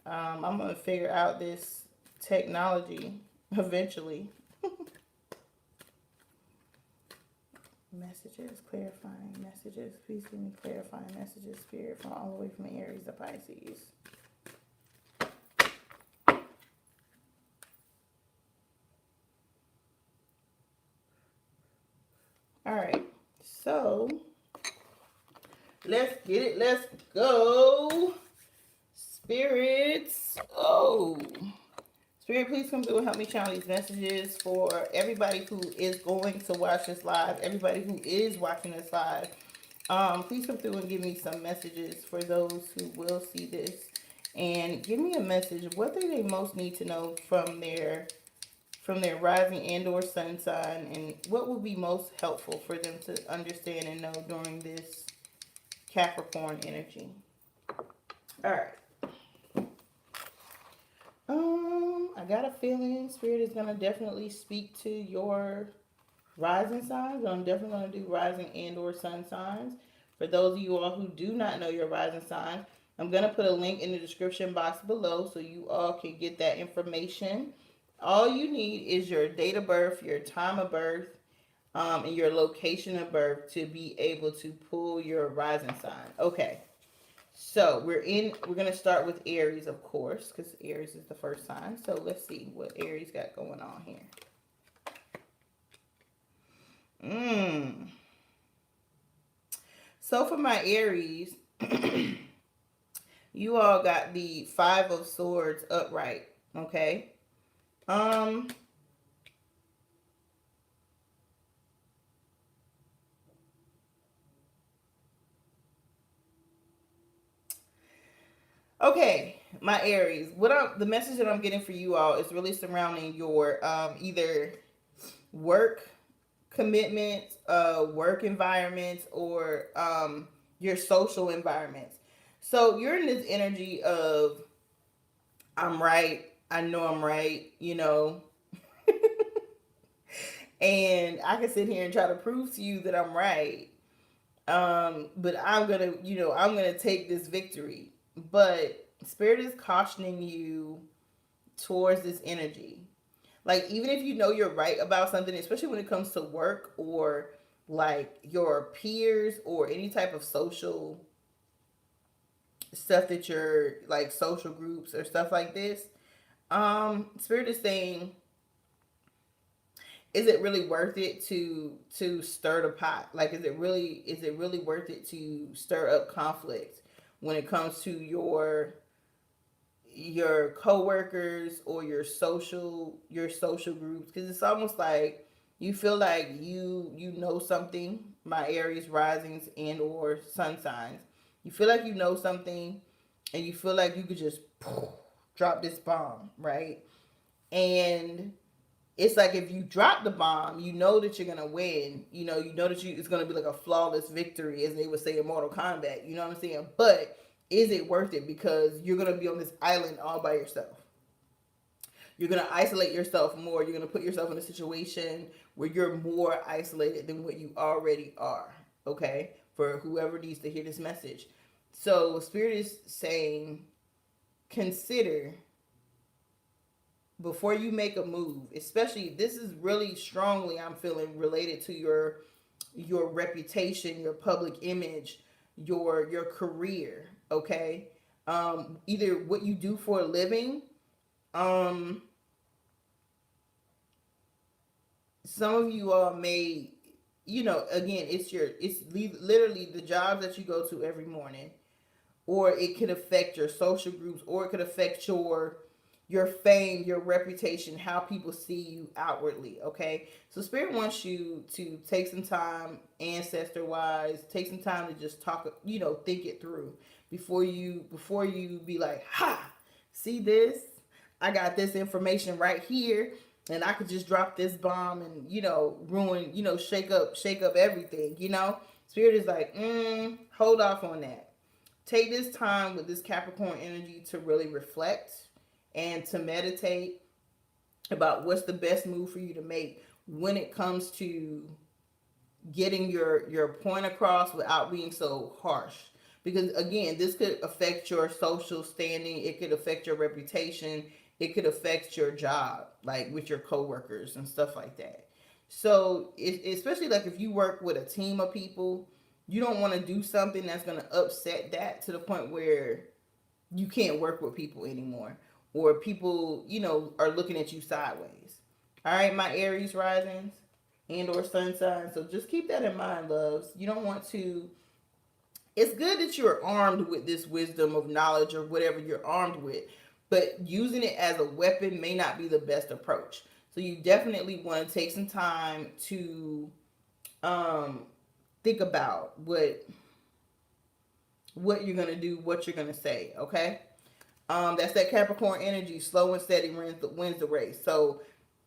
[SPEAKER 1] I'm going to figure out this technology eventually. Messages, clarifying messages. Please give me clarifying messages, Spirit, from all the way from Aries to Pisces. All right, so let's get it. Let's go. Spirits. Oh. Spirit, please come through and help me channel these messages for everybody who is going to watch this live, everybody who is watching this live. Please come through and give me some messages for those who will see this. And give me a message. What do they most need to know from their rising and or sun sign, and what will be most helpful for them to understand and know during this Capricorn energy. All right. I got a feeling Spirit is going to definitely speak to your rising signs. I'm definitely going to do rising and or sun signs. For those of you all who do not know your rising sign, I'm going to put a link in the description box below so you all can get that information. All you need is your date of birth, your time of birth, and your location of birth to be able to pull your rising sign. Okay. So we're going to start with Aries, of course, because Aries is the first sign. So let's see what Aries got going on here. So for my Aries, you all got the 5 of Swords upright, okay? Okay, my Aries. The message that I'm getting for you all is really surrounding your either work commitments, work environments, or your social environments. So you're in this energy of I'm right, I know I'm right, and I can sit here and try to prove to you that I'm right. But I'm gonna take this victory. But Spirit is cautioning you towards this energy. Like, even if you know you're right about something, especially when it comes to work or like your peers or any type of social stuff that you're like social groups or stuff like this, Spirit is saying, is it really worth it to stir the pot? Like, is it really worth it to stir up conflict when it comes to your coworkers or your social groups? Because it's almost like you feel like you know something. My Aries risings and or sun signs, you feel like you know something, and you feel like you could just drop this bomb, right? And it's like if you drop the bomb, you know that you're gonna win. You know that it's gonna be like a flawless victory, as they would say in Mortal Kombat. You know what I'm saying? But is it worth it? Because you're gonna be on this island all by yourself. You're gonna isolate yourself more. You're gonna put yourself in a situation where you're more isolated than what you already are. Okay, for whoever needs to hear this message. So Spirit is saying, consider before you make a move, especially this is really strongly, I'm feeling, related to your reputation, your public image, your career. Okay, either what you do for a living. um some of you all may, again, literally the jobs that you go to every morning, or it could affect your social groups, or it could affect your fame, your reputation, how people see you outwardly. Okay, so Spirit wants you to take some time, ancestor wise, take some time to just talk, think it through before you be like, ha, see this, I got this information right here, and I could just drop this bomb and ruin, shake up everything. Spirit is like, hold off on that. Take this time with this Capricorn energy to really reflect and to meditate about what's the best move for you to make when it comes to getting your point across without being so harsh. Because again, this could affect your social standing, it could affect your reputation, it could affect your job, like with your coworkers and stuff like that. So especially like if you work with a team of people, you don't want to do something that's going to upset that to the point where you can't work with people anymore, or people, are looking at you sideways. All right, my Aries risings and or sun signs. So just keep that in mind, loves. You don't want to. It's good that you're armed with this wisdom of knowledge or whatever you're armed with, but using it as a weapon may not be the best approach. So you definitely want to take some time to um, think about what you're gonna do, what you're gonna say. Okay, that's that Capricorn energy. Slow and steady wins the race. So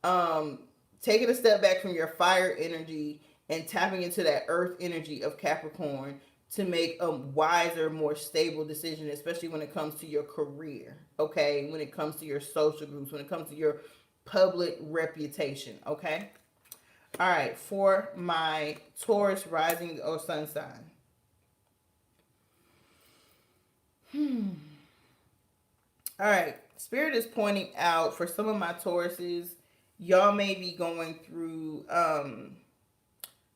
[SPEAKER 1] um, taking a step back from your fire energy and tapping into that earth energy of Capricorn to make a wiser, more stable decision, especially when it comes to your career. Okay, when it comes to your social groups, when it comes to your public reputation. Okay. All right, for my Taurus rising or sun sign. All right, Spirit is pointing out for some of my Tauruses, y'all may be going through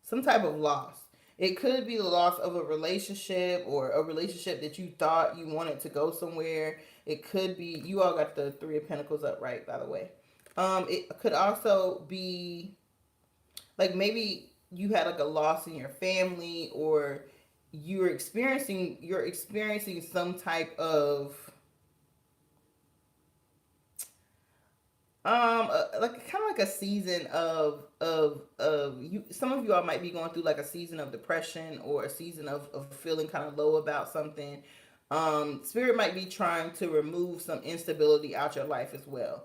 [SPEAKER 1] some type of loss. It could be the loss of a relationship, or a relationship that you thought you wanted to go somewhere. It could be, you all got the Three of Pentacles up, right, by the way. It could also be like maybe you had like a loss in your family, or you're experiencing some type of like kind of like a season of you. Some of you all might be going through like a season of depression, or a season of feeling kind of low about something. Spirit might be trying to remove some instability out your life as well.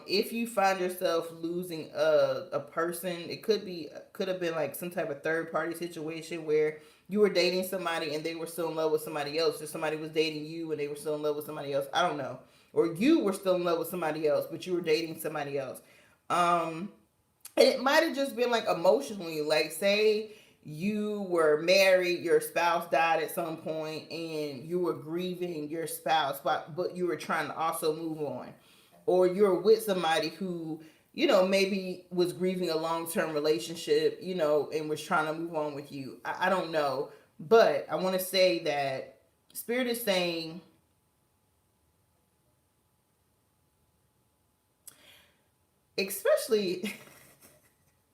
[SPEAKER 1] If you find yourself losing a person, it could have been like some type of third party situation where you were dating somebody and they were still in love with somebody else, or somebody was dating you and they were still in love with somebody else. I don't know. Or you were still in love with somebody else, but you were dating somebody else. Um, and it might have just been like emotionally, like say you were married, your spouse died at some point, and you were grieving your spouse, but you were trying to also move on. Or you're with somebody who, maybe was grieving a long-term relationship, and was trying to move on with you. I don't know. But I want to say that Spirit is saying, especially,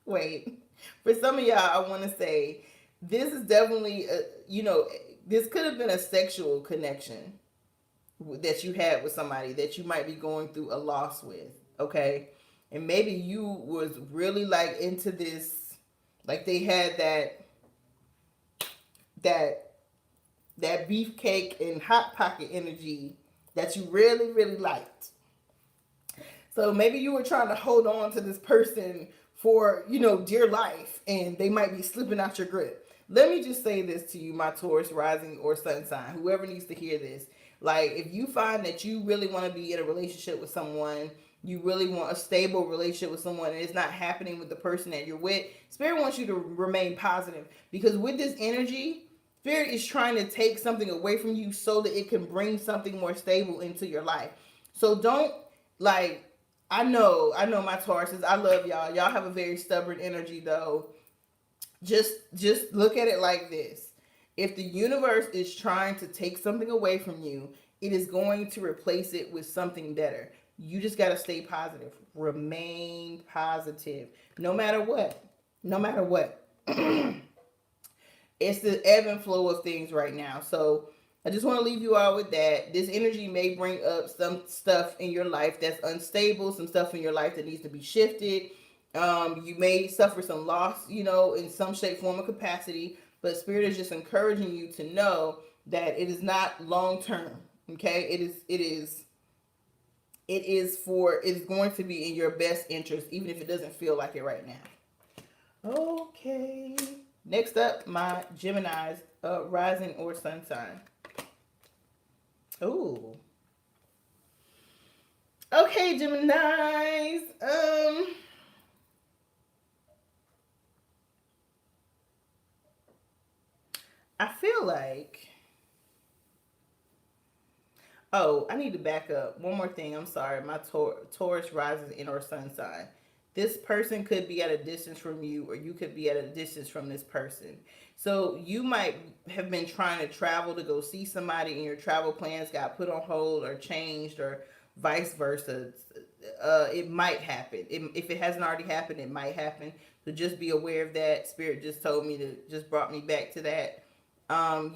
[SPEAKER 1] wait, for some of y'all, I want to say this is definitely, this could have been a sexual connection that you had with somebody that you might be going through a loss with, okay? And maybe you was really like into this, like they had that beefcake and hot pocket energy that you really really liked. So maybe you were trying to hold on to this person for, dear life, and they might be slipping out your grip. Let me just say this to you, my Taurus rising or sun sign, whoever needs to hear this. Like, if you find that you really want to be in a relationship with someone, you really want a stable relationship with someone, and it's not happening with the person that you're with, Spirit wants you to remain positive. Because with this energy, Spirit is trying to take something away from you so that it can bring something more stable into your life. So don't, like, I know my Tauruses, I love y'all. Y'all have a very stubborn energy though. Just look at it like this. If the universe is trying to take something away from you, it is going to replace it with something better. You just got to stay positive. Remain positive. No matter what. No matter what. It's the ebb and flow of things right now. So I just want to leave you all with that. This energy may bring up some stuff in your life that's unstable, some stuff in your life that needs to be shifted. You may suffer some loss, in some shape, form, or capacity. But Spirit is just encouraging you to know that it is not long term. Okay, it is going to be in your best interest, even if it doesn't feel like it right now. Okay. Next up, my Gemini's rising or sun sign. Ooh. Okay, Geminis. I feel like. Oh, I need to back up. One more thing. I'm sorry. My Taurus rises in or sun sign. This person could be at a distance from you, or you could be at a distance from this person. So you might have been trying to travel to go see somebody, and your travel plans got put on hold or changed, or vice versa. It might happen. If it hasn't already happened, it might happen. So just be aware of that. Spirit just told me to, just brought me back to that.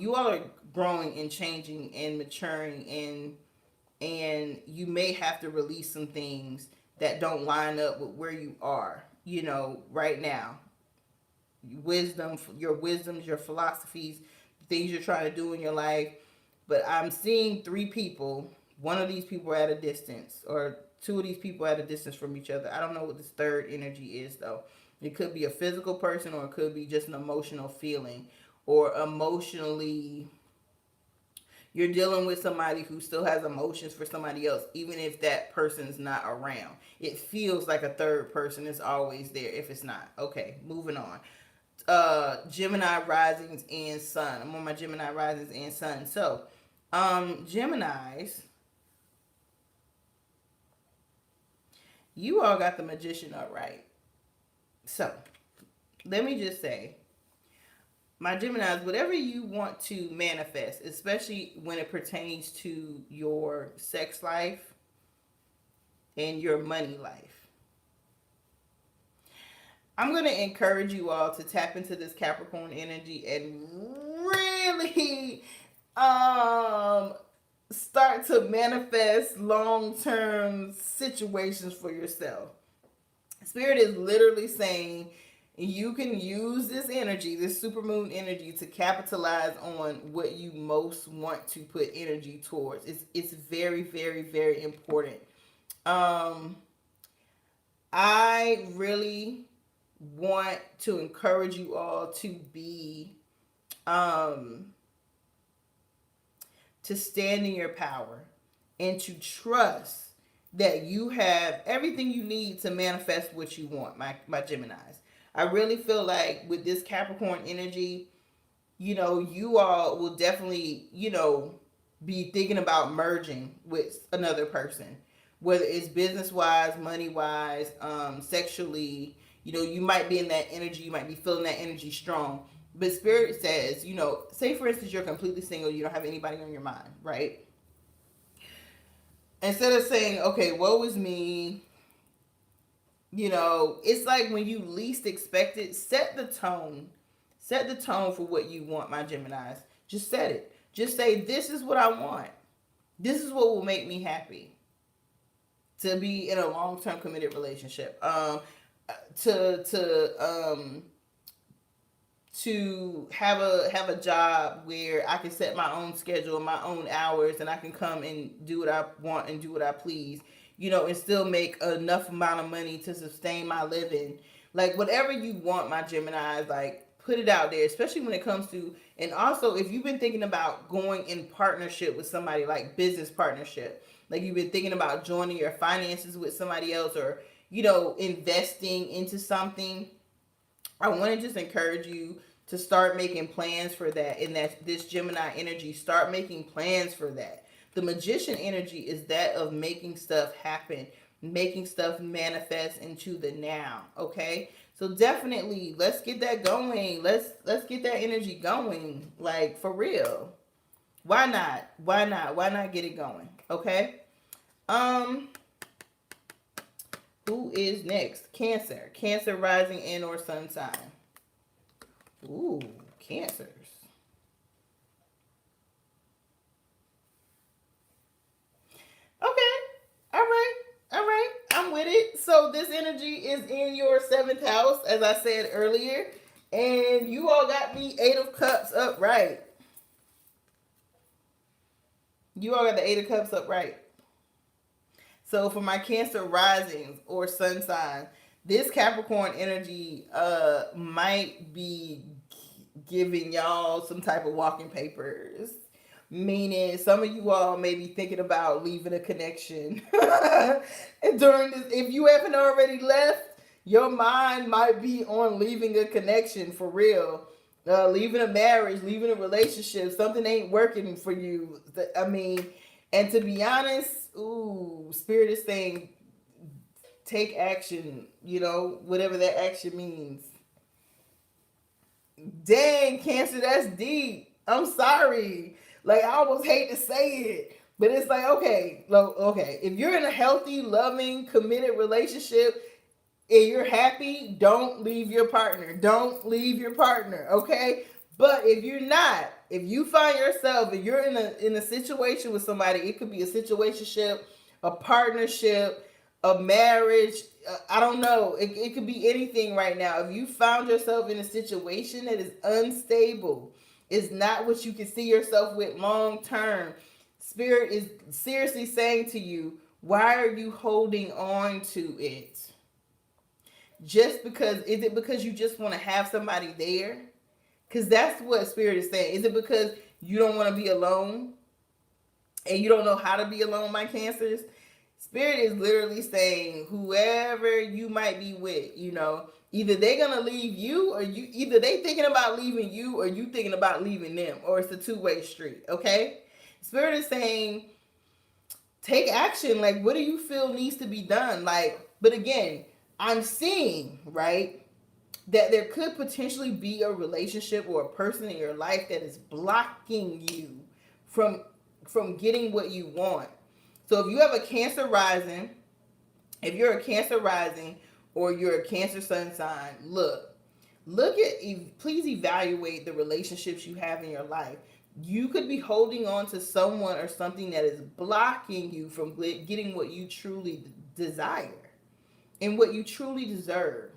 [SPEAKER 1] You all are growing and changing and maturing, and you may have to release some things that don't line up with where you are, right now. Your wisdoms, your philosophies, things you're trying to do in your life. But I'm seeing 3 people. One of these people are at a distance, or 2 of these people are at a distance from each other. I don't know what this third energy is though. It could be a physical person, or it could be just an emotional feeling, or emotionally you're dealing with somebody who still has emotions for somebody else, even if that person's not around. It feels like a third person is always there if it's not. Okay, moving on. Gemini risings and sun. I'm on my Gemini risings and sun. So, Geminis, you all got the Magician up right. So, let me just say, my Geminis, whatever you want to manifest, especially when it pertains to your sex life and your money life, I'm going to encourage you all to tap into this Capricorn energy and really start to manifest long-term situations for yourself. Spirit is literally saying, you can use this energy, this supermoon energy, to capitalize on what you most want to put energy towards. It's very, very, very important. I really want to encourage you all to be to stand in your power and to trust that you have everything you need to manifest what you want, my Geminis. I really feel like with this Capricorn energy, you all will definitely, be thinking about merging with another person, whether it's business wise, money wise, sexually. You might be in that energy, you might be feeling that energy strong. But Spirit says, say for instance, you're completely single, you don't have anybody on your mind, right? Instead of saying, okay, woe is me, it's like when you least expect it, set the tone. Set the tone for what you want, my Geminis. Just set it. Just say, this is what I want. This is what will make me happy. To be in a long-term committed relationship. To have a job where I can set my own schedule, my own hours, and I can come and do what I want and do what I please, and still make enough amount of money to sustain my living. Like, whatever you want, my Geminis, like, put it out there, especially when it comes to, and also if you've been thinking about going in partnership with somebody, like business partnership, like you've been thinking about joining your finances with somebody else, or, investing into something, I want to just encourage you to start making plans for that. And that this Gemini energy, start making plans for that. The Magician energy is that of making stuff happen, making stuff manifest into the now. Okay, so definitely let's get that going. Let's get that energy going, like, for real. Why not? Why not get it going? Okay. Who is next? Cancer. Cancer rising and or sun sign. Ooh, Cancers. Okay. All right. All right. I'm with it. So this energy is in your 7th house, as I said earlier. And you all got the 8 of Cups upright. You all got the 8 of Cups upright. So for my Cancer risings or sun sign, this Capricorn energy might be giving y'all some type of walking papers. Meaning some of you all may be thinking about leaving a connection. And during this, if you haven't already left, your mind might be on leaving a connection for real. Leaving a marriage, leaving a relationship. Something ain't working for you. I mean, and to be honest, Spirit is saying take action, whatever that action means. Dang, Cancer, that's deep. I'm sorry. Like, I almost hate to say it, but it's like, okay, if you're in a healthy, loving, committed relationship and you're happy, don't leave your partner. Don't leave your partner, okay? But if you're not, if you find yourself, if you're in a situation with somebody, it could be a situationship, a partnership, a marriage, I don't know. It could be anything right now. If you found yourself in a situation that is unstable, is not what you can see yourself with long term, Spirit is seriously saying to you, why are you holding on to it? Just because, is it because you just want to have somebody there? Because that's what Spirit is saying. Is it because you don't want to be alone and you don't know how to be alone, my Cancers? Spirit is literally saying whoever you might be with, either they're going to leave you, or either they thinking about leaving you or you thinking about leaving them, or it's a two-way street, okay? Spirit is saying take action. Like, what do you feel needs to be done? Like, but again, I'm seeing, right, that there could potentially be a relationship or a person in your life that is blocking you from getting what you want. So if you have a Cancer rising, if you're a Cancer rising or you're a Cancer sun sign, look at, please evaluate the relationships you have in your life. You could be holding on to someone or something that is blocking you from getting what you truly desire and what you truly deserve.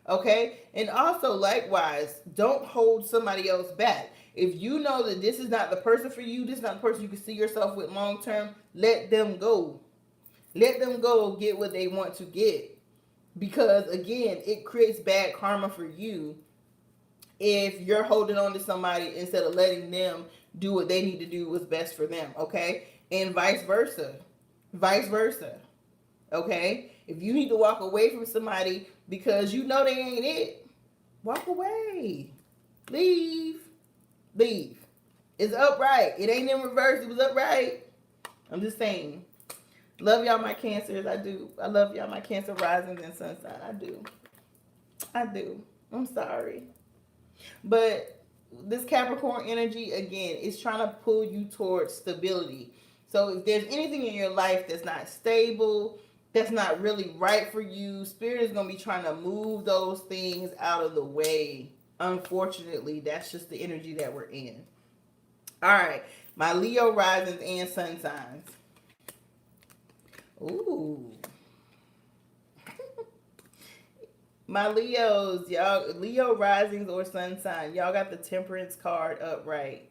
[SPEAKER 1] Okay? And also, likewise, don't hold somebody else back. If you know that this is not the person for you, this is not the person you can see yourself with long term, let them go. Let them go get what they want to get. Because, again, it creates bad karma for you if you're holding on to somebody instead of letting them do what they need to do what's best for them. Okay? And vice versa. Vice versa. Okay? If you need to walk away from somebody because you know they ain't it, walk away. Leave. Leave. It's upright. It ain't in reverse. It was upright. I'm just saying. Love y'all, my Cancers. I do. I love y'all, my Cancer risings and sun sign. I do. I do. I'm sorry. But this Capricorn energy, again, is trying to pull you towards stability. So if there's anything in your life that's not stable, that's not really right for you, Spirit is going to be trying to move those things out of the way. Unfortunately, that's just the energy that we're in. All right, my Leo risings and sun signs. Ooh. My Leos, y'all, Leo risings or sun sign, y'all got the Temperance card upright.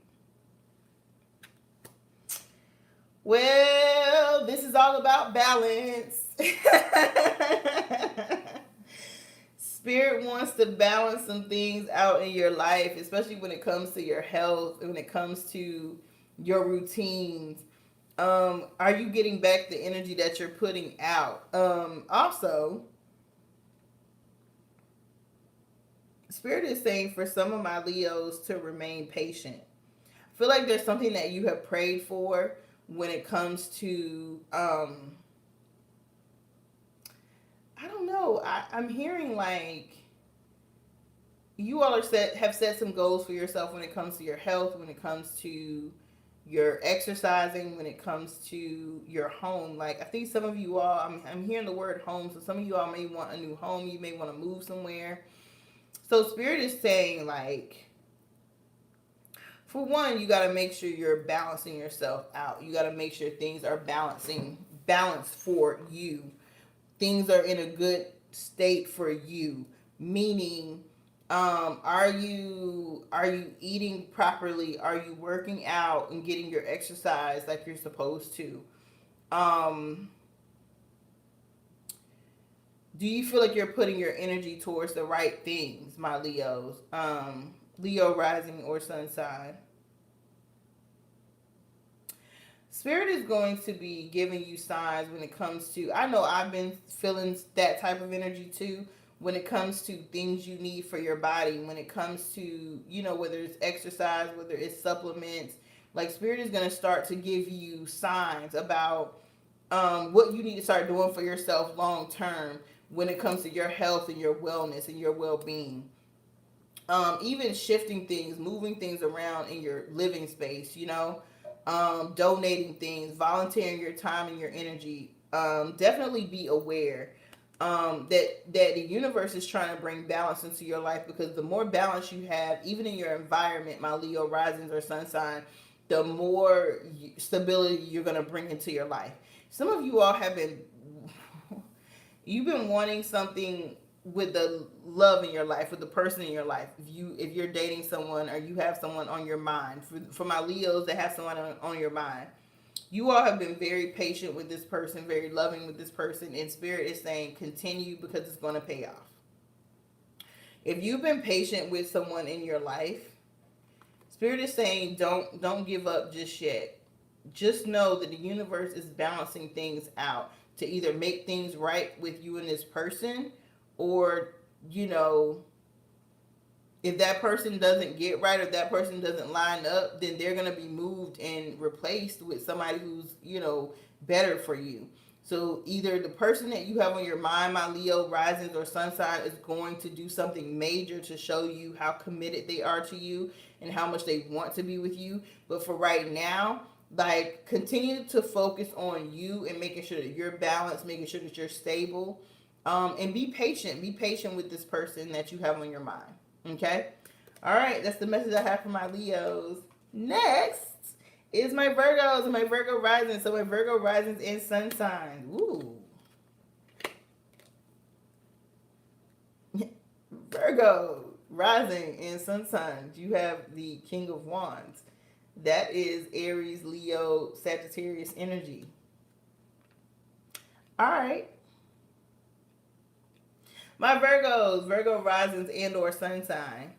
[SPEAKER 1] Well, this is all about balance. Spirit wants to balance some things out in your life, especially when it comes to your health, when it comes to your routines. Are you getting back the energy that you're putting out? Also, Spirit is saying for some of my Leos to remain patient. I feel like there's something that you have prayed for when it comes to, I don't know. I'm hearing like you all have set some goals for yourself when it comes to your health, when it comes to your exercising, when it comes to your home. Like I think some of you all, I'm hearing the word home, so some of you all may want a new home. You may want to move somewhere. So Spirit is saying like, for one, you got to make sure you're balancing yourself out. You got to make sure things are balanced for you. Things are in a good state for you. Meaning, are you eating properly? Are you working out and getting your exercise like you're supposed to? Do you feel like you're putting your energy towards the right things, my Leos? Leo rising or sun sign. Spirit is going to be giving you signs when it comes to, I know I've been feeling that type of energy too, when it comes to things you need for your body, when it comes to, whether it's exercise, whether it's supplements. Like Spirit is going to start to give you signs about what you need to start doing for yourself long term when it comes to your health and your wellness and your well-being. Even shifting things, moving things around in your living space, donating things, volunteering your time and your energy. Definitely be aware that the universe is trying to bring balance into your life, because the more balance you have, even in your environment, my Leo risings or sun sign, the more stability you're going to bring into your life. Some of you all you've been wanting something with the love in your life, with the person in your life. If you're dating someone or you have someone on your mind, for my Leos that have someone on your mind, you all have been very patient with this person, very loving with this person, and Spirit is saying continue, because it's going to pay off. If you've been patient with someone in your life, Spirit is saying don't give up just yet. Just know that the universe is balancing things out to either make things right with you and this person, or, if that person doesn't get right, or if that person doesn't line up, then they're going to be moved and replaced with somebody who's, better for you. So either the person that you have on your mind, my Leo risings or sun sign, is going to do something major to show you how committed they are to you and how much they want to be with you. But for right now, like, continue to focus on you and making sure that you're balanced, making sure that you're stable, and be patient. Be patient with this person that you have on your mind. Okay? All right, that's the message I have for my Leos. Next is my Virgos and my Virgo rising. So my Virgo risings and sun signs. Ooh. Virgo, rising and sun signs, you have the King of Wands. That is Aries, Leo, Sagittarius energy. All right. My Virgos, Virgo risings and or sun sign.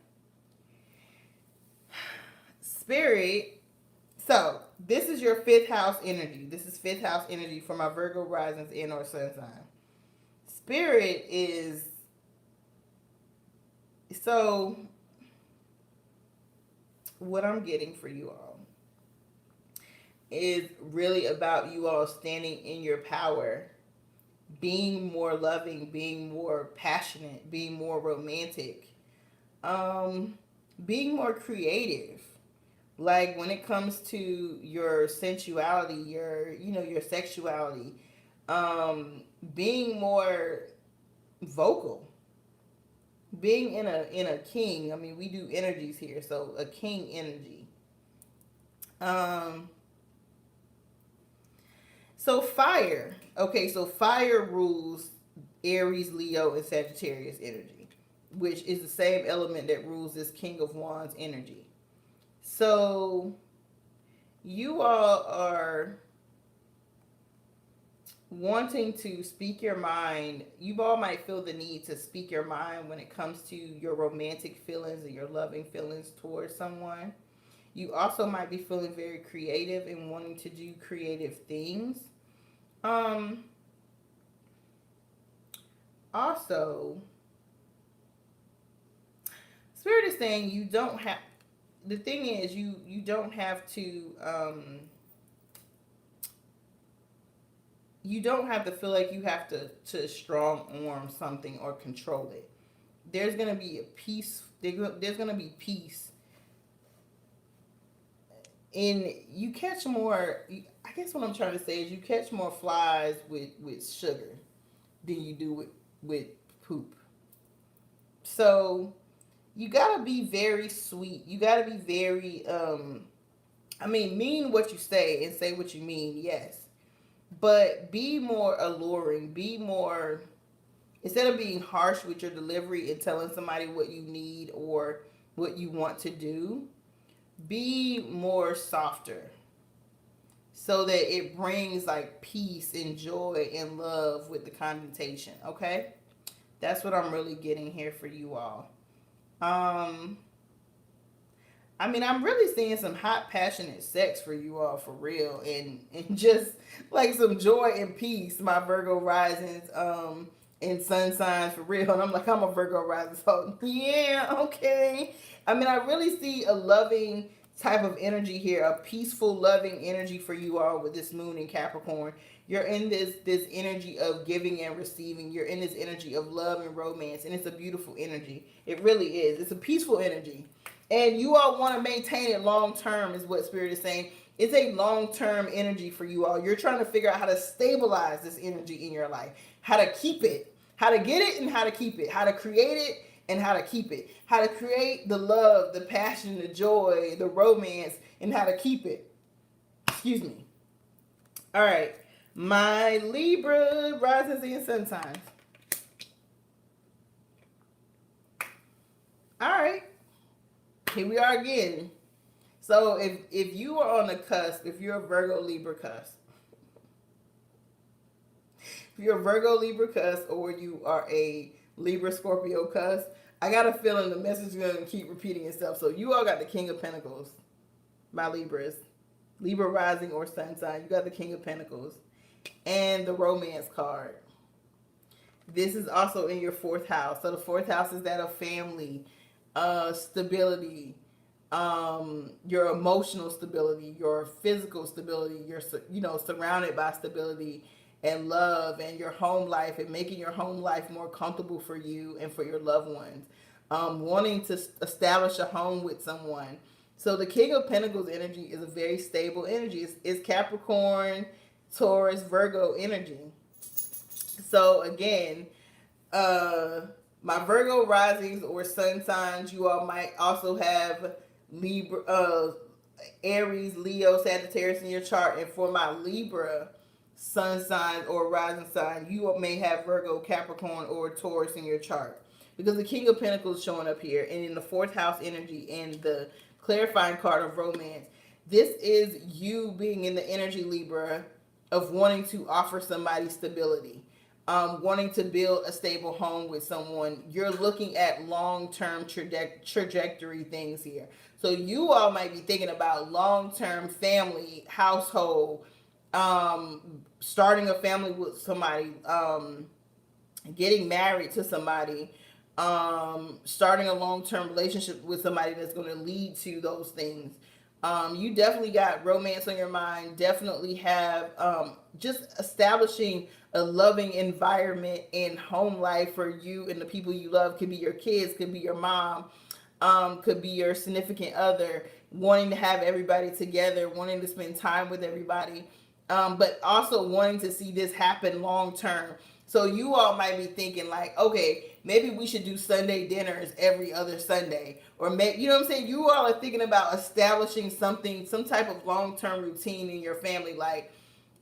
[SPEAKER 1] Spirit. So this is your fifth house energy. This is fifth house energy for my Virgo risings and or sun sign. Spirit is, so what I'm getting for you all is really about you all standing in your power, being more loving, being more passionate, being more romantic, being more creative. Like when it comes to your sensuality, your sexuality, being more vocal, being in a king. I mean, we do energies here, so a king energy. So fire. Okay, so fire rules Aries, Leo, and Sagittarius energy, which is the same element that rules this King of Wands energy. So you all are wanting to speak your mind. You all might feel the need to speak your mind when it comes to your romantic feelings and your loving feelings towards someone. You also might be feeling very creative and wanting to do creative things. Also, Spirit is saying you don't have, the thing is you don't have to feel like you have to strong arm something or control it. There's going to be a peace. There's going to be peace. And you catch more, I guess what I'm trying to say is you catch more flies with sugar than you do with poop. So you got to be very sweet. You got to be very, mean what you say and say what you mean, yes. But be more alluring. Be more, instead of being harsh with your delivery and telling somebody what you need or what you want to do, be more softer so that it brings like peace and joy and love with the connotation. Okay, that's what I'm really getting here for you all. I'm really seeing some hot passionate sex for you all, for real, and just like some joy and peace, my Virgo risings and sun signs, for real. And I'm a Virgo rising, so yeah, okay. I really see a loving type of energy here, a peaceful, loving energy for you all with this moon in Capricorn. You're in this energy of giving and receiving. You're in this energy of love and romance, and it's a beautiful energy. It really is. It's a peaceful energy. And you all want to maintain it long term, is what Spirit is saying. It's a long term energy for you all. You're trying to figure out how to stabilize this energy in your life, how to keep it, how to get it and how to keep it, how to create it and how to keep it, how to create the love, the passion, the joy, the romance, and how to keep it. Excuse me. All right. My Libra rising and sun signs. All right. Here we are again. So if you are on the cusp, if you're a Virgo Libra cusp, if you're a Virgo Libra cusp, or you are a Libra Scorpio cusp, I got a feeling the message is going to keep repeating itself. So you all got the King of Pentacles, my Libras, Libra rising or sun sign. You got the King of Pentacles and the romance card. This is also in your fourth house. So the fourth house is that of family, stability, your emotional stability, your physical stability. You're surrounded by stability and love, and your home life, and making your home life more comfortable for you and for your loved ones. Wanting to establish a home with someone. So the King of Pentacles energy is a very stable energy. It's Capricorn, Taurus, Virgo energy. So again, my Virgo risings or sun signs, you all might also have Libra, Aries, Leo, Sagittarius in your chart. And for my Libra sun sign or rising sign, you may have Virgo, Capricorn, or Taurus in your chart. because the King of Pentacles showing up here, and in the fourth house energy and the clarifying card of romance, this is you being in the energy, Libra, of wanting to offer somebody stability, wanting to build a stable home with someone. You're looking at long-term trajectory things here. So you all might be thinking about long-term family, household, starting a family with somebody, getting married to somebody, starting a long-term relationship with somebody that's going to lead to those things. You definitely got romance on your mind. Definitely have just establishing a loving environment and home life for you and the people you love. Could be your kids, could be your mom, could be your significant other, wanting to have everybody together, wanting to spend time with everybody, but also wanting to see this happen long term. So you all might be thinking like, okay, maybe we should do Sunday dinners every other Sunday, or maybe, you know what I'm saying? You all are thinking about establishing something, some type of long-term routine in your family. Like,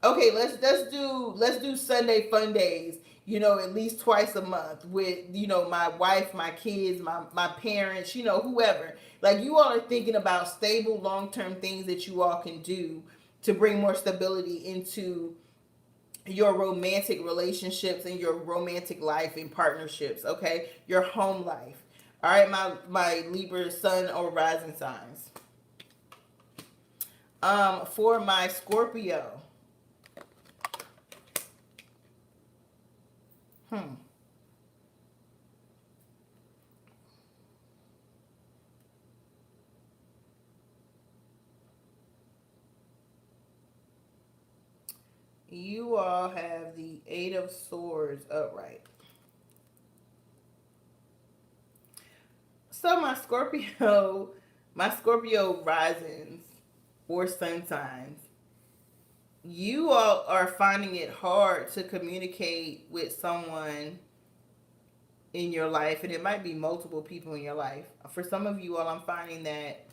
[SPEAKER 1] okay, let's do Sunday fun days, you know, at least twice a month with, you know, my wife, my kids, my parents, you know, whoever. Like, you all are thinking about stable long-term things that you all can do to bring more stability into your romantic relationships and your romantic life and partnerships, okay? Your home life. All right, my Libra sun or rising signs. For my Scorpio. You all have the Eight of Swords upright. So my Scorpio risings or sun signs, you all are finding it hard to communicate with someone in your life, and it might be multiple people in your life. For some of you all, I'm finding that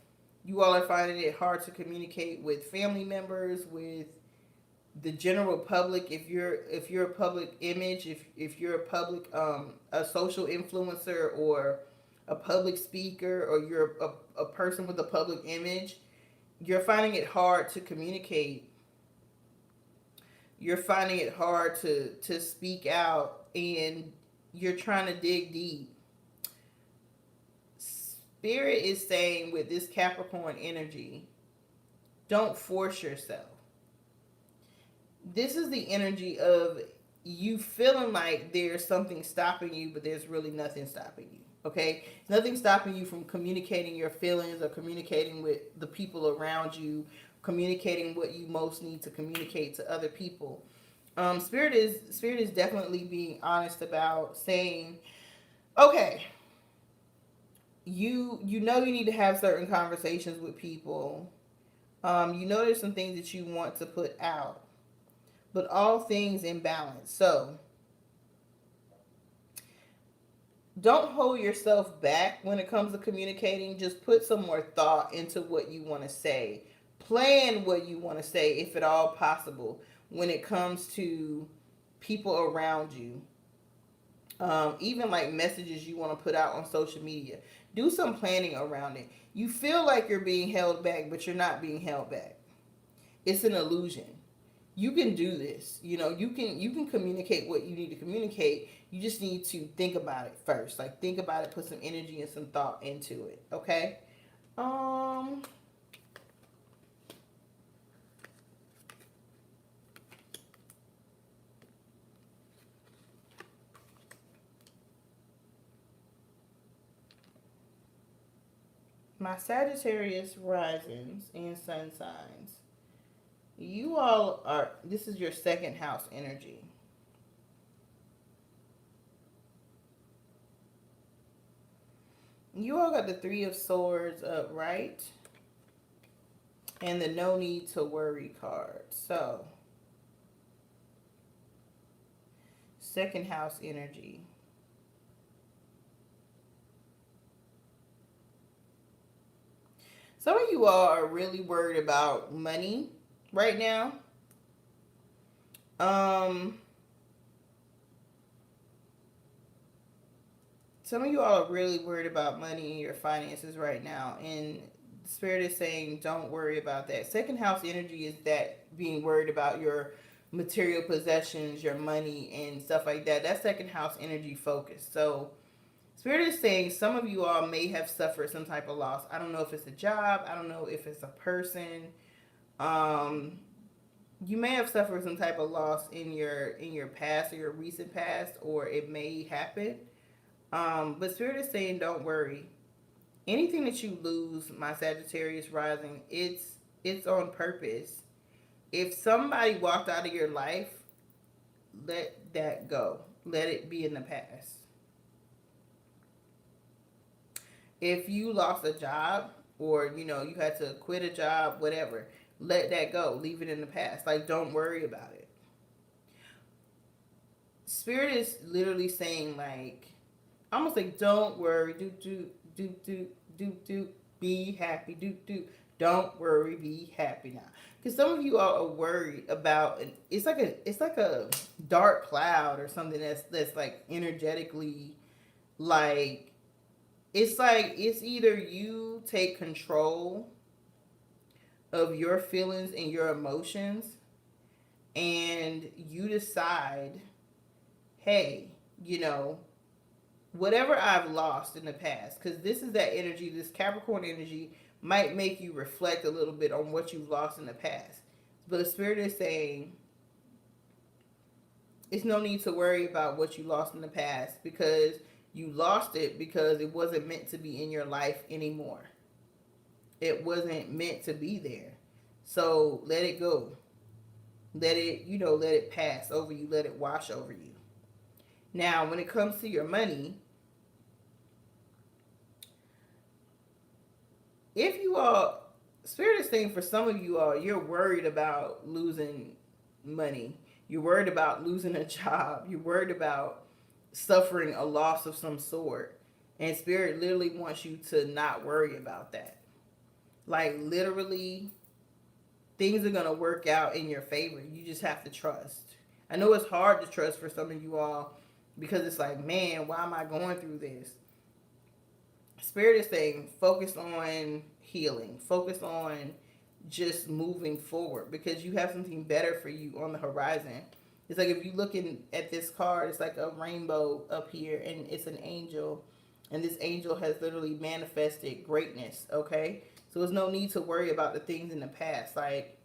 [SPEAKER 1] you all are finding it hard to communicate with family members, with the general public. If you're a public image, if you're a public a social influencer or a public speaker, or you're a person with a public image, you're finding it hard to communicate. You're finding it hard to speak out, and you're trying to dig deep. Spirit is saying with this Capricorn energy, don't force yourself. This is the energy of you feeling like there's something stopping you, but there's really nothing stopping you. Okay? Nothing stopping you from communicating your feelings or communicating with the people around you, communicating what you most need to communicate to other people. Spirit is definitely being honest about saying, okay, you know you need to have certain conversations with people. You know there's some things that you want to put out, but all things in balance. So don't hold yourself back when it comes to communicating. Just put some more thought into what you want to say. Plan what you want to say, if at all possible, when it comes to people around you. Even like messages you want to put out on social media. Do some planning around it. You feel like you're being held back, but you're not being held back. It's an illusion. You can do this. You know, you can communicate what you need to communicate. You just need to think about it first. Like, think about it, put some energy and some thought into it. Okay? My Sagittarius risings and sun signs. You all are, this is your second house energy. You all got the Three of Swords upright and the no need to worry card. So, second house energy. Some of you all are really worried about money right now. some of you all are really worried about money and your finances right now, and Spirit is saying don't worry about that. Second house energy is that being worried about your material possessions, your money, and stuff like that. That's second house energy focus. So Spirit is saying some of you all may have suffered some type of loss. I don't know if it's a job. I don't know if it's a person. Um, you may have suffered some type of loss in your past or your recent past, or it may happen. But Spirit is saying don't worry. Anything that you lose, my Sagittarius rising, it's on purpose. If somebody walked out of your life, let that go. Let it be in the past. If you lost a job, or you had to quit a job, whatever, let that go. Leave it in the past. Like, don't worry about it. Spirit is literally saying, like, almost like, don't worry, do, be happy, don't worry, be happy now. Because some of you all are worried about, it's like a dark cloud or something that's like energetically, like it's either you take control of your feelings and your emotions, and you decide, hey, whatever I've lost in the past, because this is that energy, this Capricorn energy might make you reflect a little bit on what you've lost in the past. But the Spirit is saying it's no need to worry about what you lost in the past, because you lost it because it wasn't meant to be in your life anymore. It wasn't meant to be there. So let it go. Let it pass over you. Let it wash over you. Now, when it comes to your money, if you all, Spirit is saying for some of you all, you're worried about losing money. You're worried about losing a job. You're worried about suffering a loss of some sort. And Spirit literally wants you to not worry about that. Like, literally, things are going to work out in your favor. You just have to trust. I know it's hard to trust for some of you all, because it's like, man, why am I going through this? Spirit is saying focus on healing. Focus on just moving forward, because you have something better for you on the horizon. It's like, if you're looking at this card, it's like a rainbow up here, and it's an angel. And this angel has literally manifested greatness, okay? So there's no need to worry about the things in the past. Like,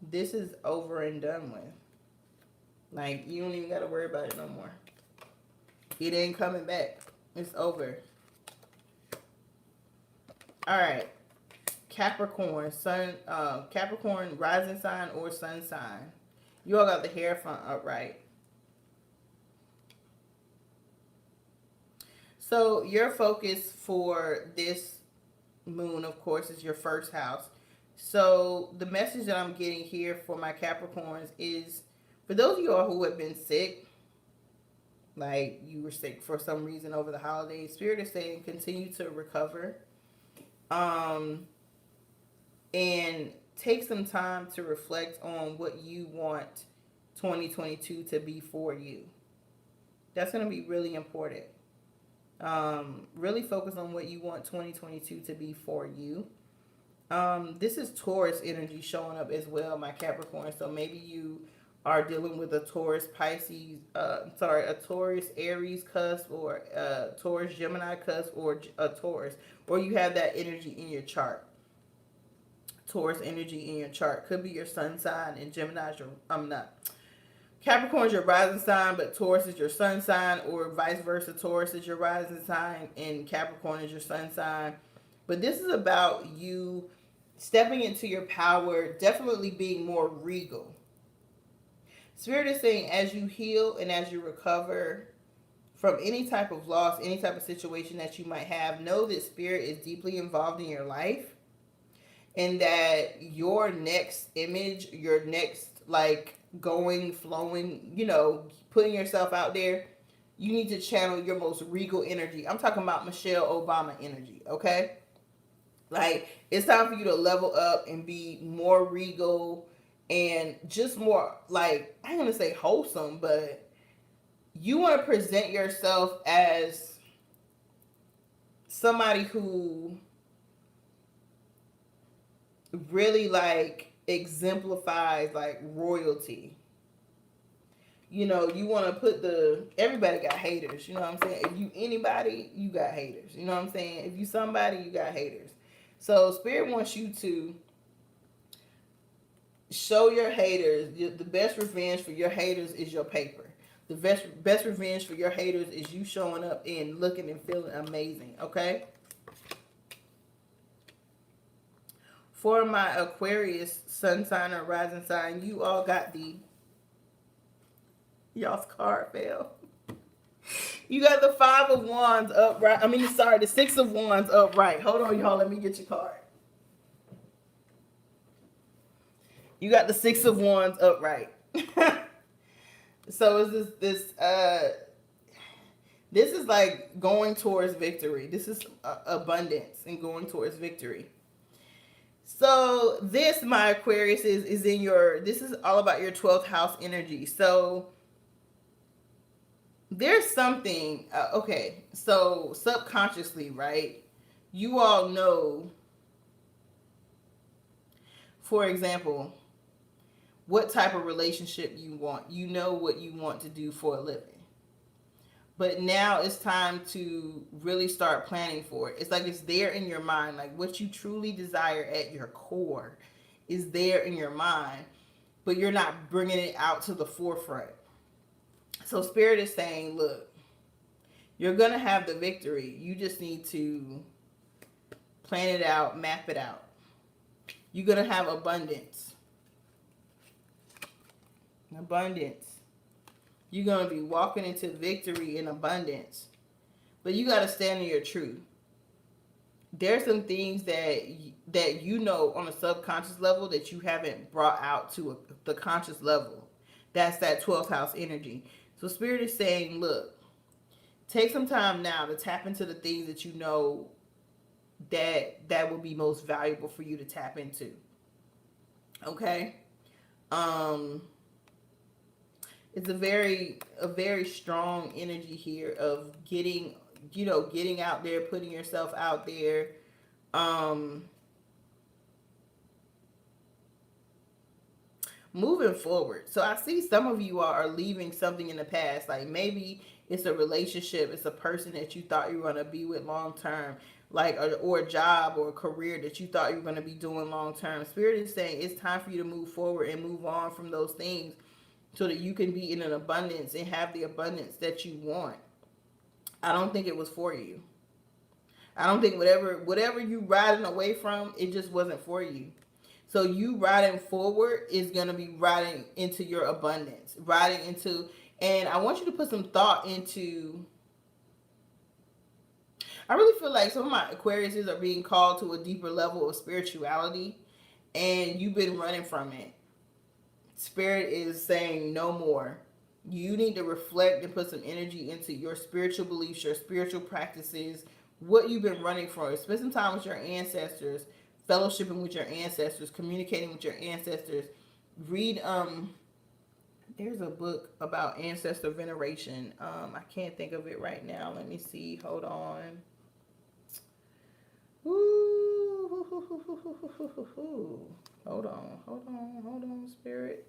[SPEAKER 1] this is over and done with. Like, you don't even got to worry about it no more. It ain't coming back. It's over. All right. Capricorn, Capricorn rising sign or sun sign. You all got the Hierophant upright. So your focus for this moon, of course, is your first house. So the message that I'm getting here for my Capricorns is, for those of you all who have been sick, like you were sick for some reason over the holidays, Spirit is saying continue to recover. And take some time to reflect on what you want 2022 to be for you. That's going to be really important. Really focus on what you want 2022 to be for you. This is Taurus energy showing up as well, my Capricorn. So maybe you are dealing with a Taurus Pisces, a Taurus Aries cusp, or a Taurus Gemini cusp, or a Taurus, or you have that energy in your chart. Taurus energy in your chart could be your sun sign, and Gemini's your Capricorn is your rising sign, but Taurus is your sun sign, or vice versa. Taurus is your rising sign and Capricorn is your sun sign. But this is about you stepping into your power, definitely being more regal. Spirit is saying, as you heal and as you recover from any type of loss, any type of situation that you might have, know that Spirit is deeply involved in your life, and that your next image, your next, like, going, flowing, putting yourself out there, you need to channel your most regal energy. I'm talking about Michelle Obama energy, okay? Like, it's time for you to level up and be more regal and just more, like, I ain't gonna say wholesome, but you want to present yourself as somebody who really like exemplifies like royalty. You know, you want to put everybody got haters, you know what I'm saying? If you anybody, you got haters, you know what I'm saying? If you somebody, you got haters. So Spirit wants you to show your haters, the best revenge for your haters is your paper. The best revenge for your haters is you showing up and looking and feeling amazing, okay? For my Aquarius sun sign or rising sign, you all got y'all's card fell. You got the 5 of Wands upright. The 6 of Wands upright. Hold on, y'all. Let me get your card. You got the 6 of Wands upright. So is this is like going towards victory. This is abundance and going towards victory. So this, my Aquarius, is in this is all about your 12th house energy. So there's something, okay, so subconsciously, right? You all know, for example, what type of relationship you want. You know what you want to do for a living. But now it's time to really start planning for it. It's like it's there in your mind. Like what you truly desire at your core is there in your mind, but you're not bringing it out to the forefront. So Spirit is saying, look, you're going to have the victory. You just need to plan it out, map it out. You're going to have abundance. Abundance. You're going to be walking into victory in abundance. But you got to stand in your truth. There's some things that you know on a subconscious level that you haven't brought out to the conscious level. That's that 12th house energy. So Spirit is saying, look, take some time now to tap into the things that you know that will be most valuable for you to tap into. Okay? It's a very strong energy here of getting out there, putting yourself out there. Moving forward. So I see some of you are leaving something in the past. Like maybe it's a relationship, it's a person that you thought you were going to be with long term, like or a job or a career that you thought you were going to be doing long term. Spirit is saying it's time for you to move forward and move on from those things so that you can be in an abundance and have the abundance that you want. I don't think it was for you. I don't think whatever you riding away from, it just wasn't for you. So you riding forward is going to be riding into your abundance, and I want you to put some thought into, I really feel like some of my Aquariuses are being called to a deeper level of spirituality, and you've been running from it. Spirit is saying no more. You need to reflect and put some energy into your spiritual beliefs, your spiritual practices, what you've been running from. Spend some time with your ancestors, fellowshipping with your ancestors, communicating with your ancestors. Read, there's a book about ancestor veneration. I can't think of it right now. Let me see. Hold on. Hold on, Spirit.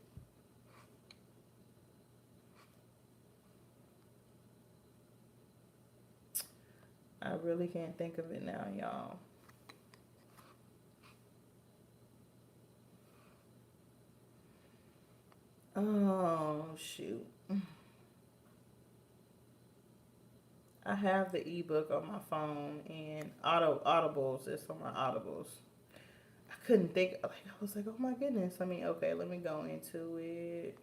[SPEAKER 1] I really can't think of it now, y'all. Oh, shoot. I have the ebook on my phone and audibles. It's on my audibles. I couldn't think. I was like, oh my goodness. Okay, let me go into it.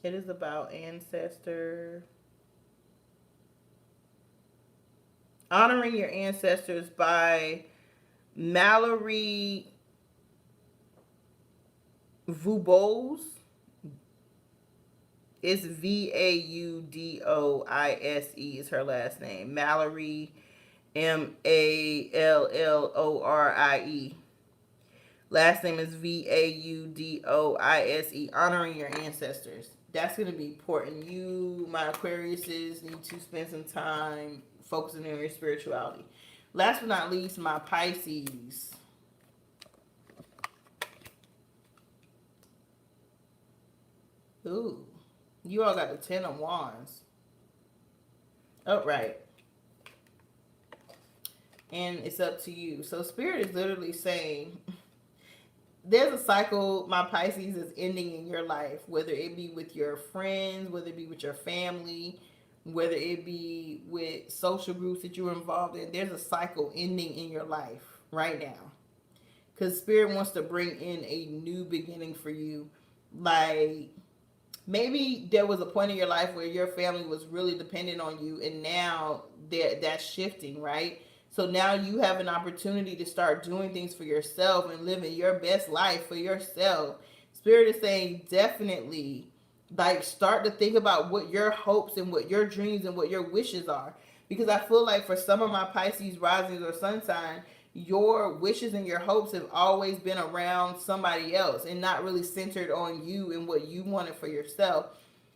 [SPEAKER 1] It is about ancestor. Honoring Your Ancestors by Mallory Vaudois. It's Vaudoise is her last name. Mallory, Mallorie. Last name is Vaudoise. Honoring your ancestors. That's going to be important. You, my Aquariuses, need to spend some time focusing on your spirituality. Last but not least, my Pisces. Ooh, you all got the 10 of Wands. Oh, right. And it's up to you. So Spirit is literally saying there's a cycle, my Pisces, is ending in your life, whether it be with your friends, whether it be with your family, whether it be with social groups that you're involved in. There's a cycle ending in your life right now. Because Spirit wants to bring in a new beginning for you. Like, maybe there was a point in your life where your family was really dependent on you, and now that's shifting, right? So now you have an opportunity to start doing things for yourself and living your best life for yourself. Spirit is saying definitely, like, start to think about what your hopes and what your dreams and what your wishes are. Because I feel like for some of my Pisces risings or sun sign, your wishes and your hopes have always been around somebody else and not really centered on you and what you wanted for yourself.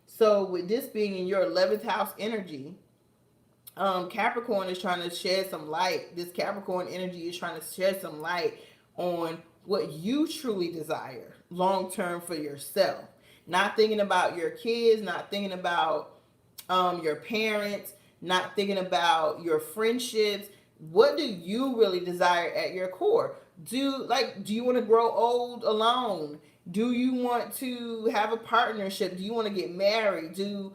[SPEAKER 1] So with this being in your 11th house energy, Capricorn is trying to shed some light. This Capricorn energy is trying to shed some light on what you truly desire long term for yourself. Not thinking about your kids, not thinking about your parents, not thinking about your friendships. What do you really desire at your core? Do you want to grow old alone? Do you want to have a partnership? Do you want to get married? Do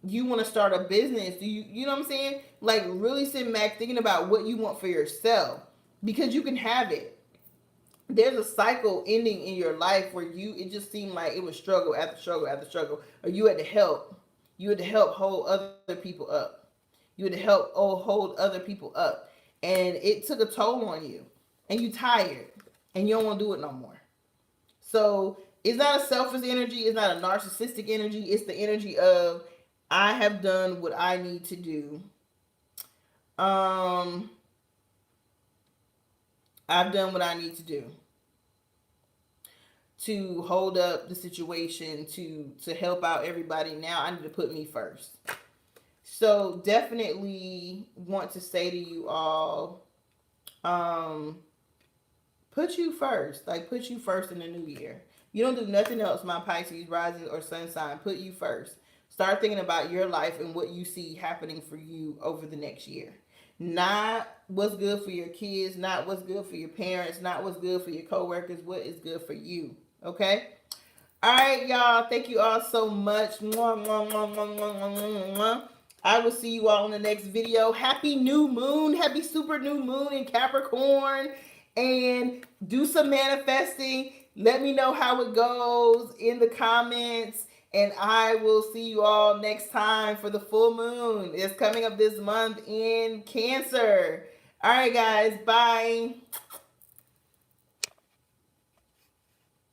[SPEAKER 1] you want to start a business? Do you know what I'm saying? Like, really sitting back thinking about what you want for yourself, because you can have it. There's a cycle ending in your life where it just seemed like it was struggle after struggle after struggle, or you had to help hold other people up. You had to help hold other people up, and it took a toll on you, and you tired, and you don't want to do it no more. So it's not a selfish energy. It's not a narcissistic energy. It's the energy of, I have done what I need to do. I've done what I need to do to hold up the situation, to help out everybody. Now I need to put me first. So definitely want to say to you all, put you first. Like, put you first in the new year. You don't do nothing else, my Pisces rising or sun sign. Put you first. Start thinking about your life and what you see happening for you over the next year. Not what's good for your kids, not what's good for your parents, not what's good for your coworkers, what is good for you. Okay? All right, y'all. Thank you all so much. Mwah, mwah, mwah, mwah, mwah, mwah, mwah. I will see you all in the next video. Happy new moon. Happy super new moon in Capricorn. And do some manifesting. Let me know how it goes in the comments. And I will see you all next time for the full moon. It's coming up this month in Cancer. All right, guys. Bye.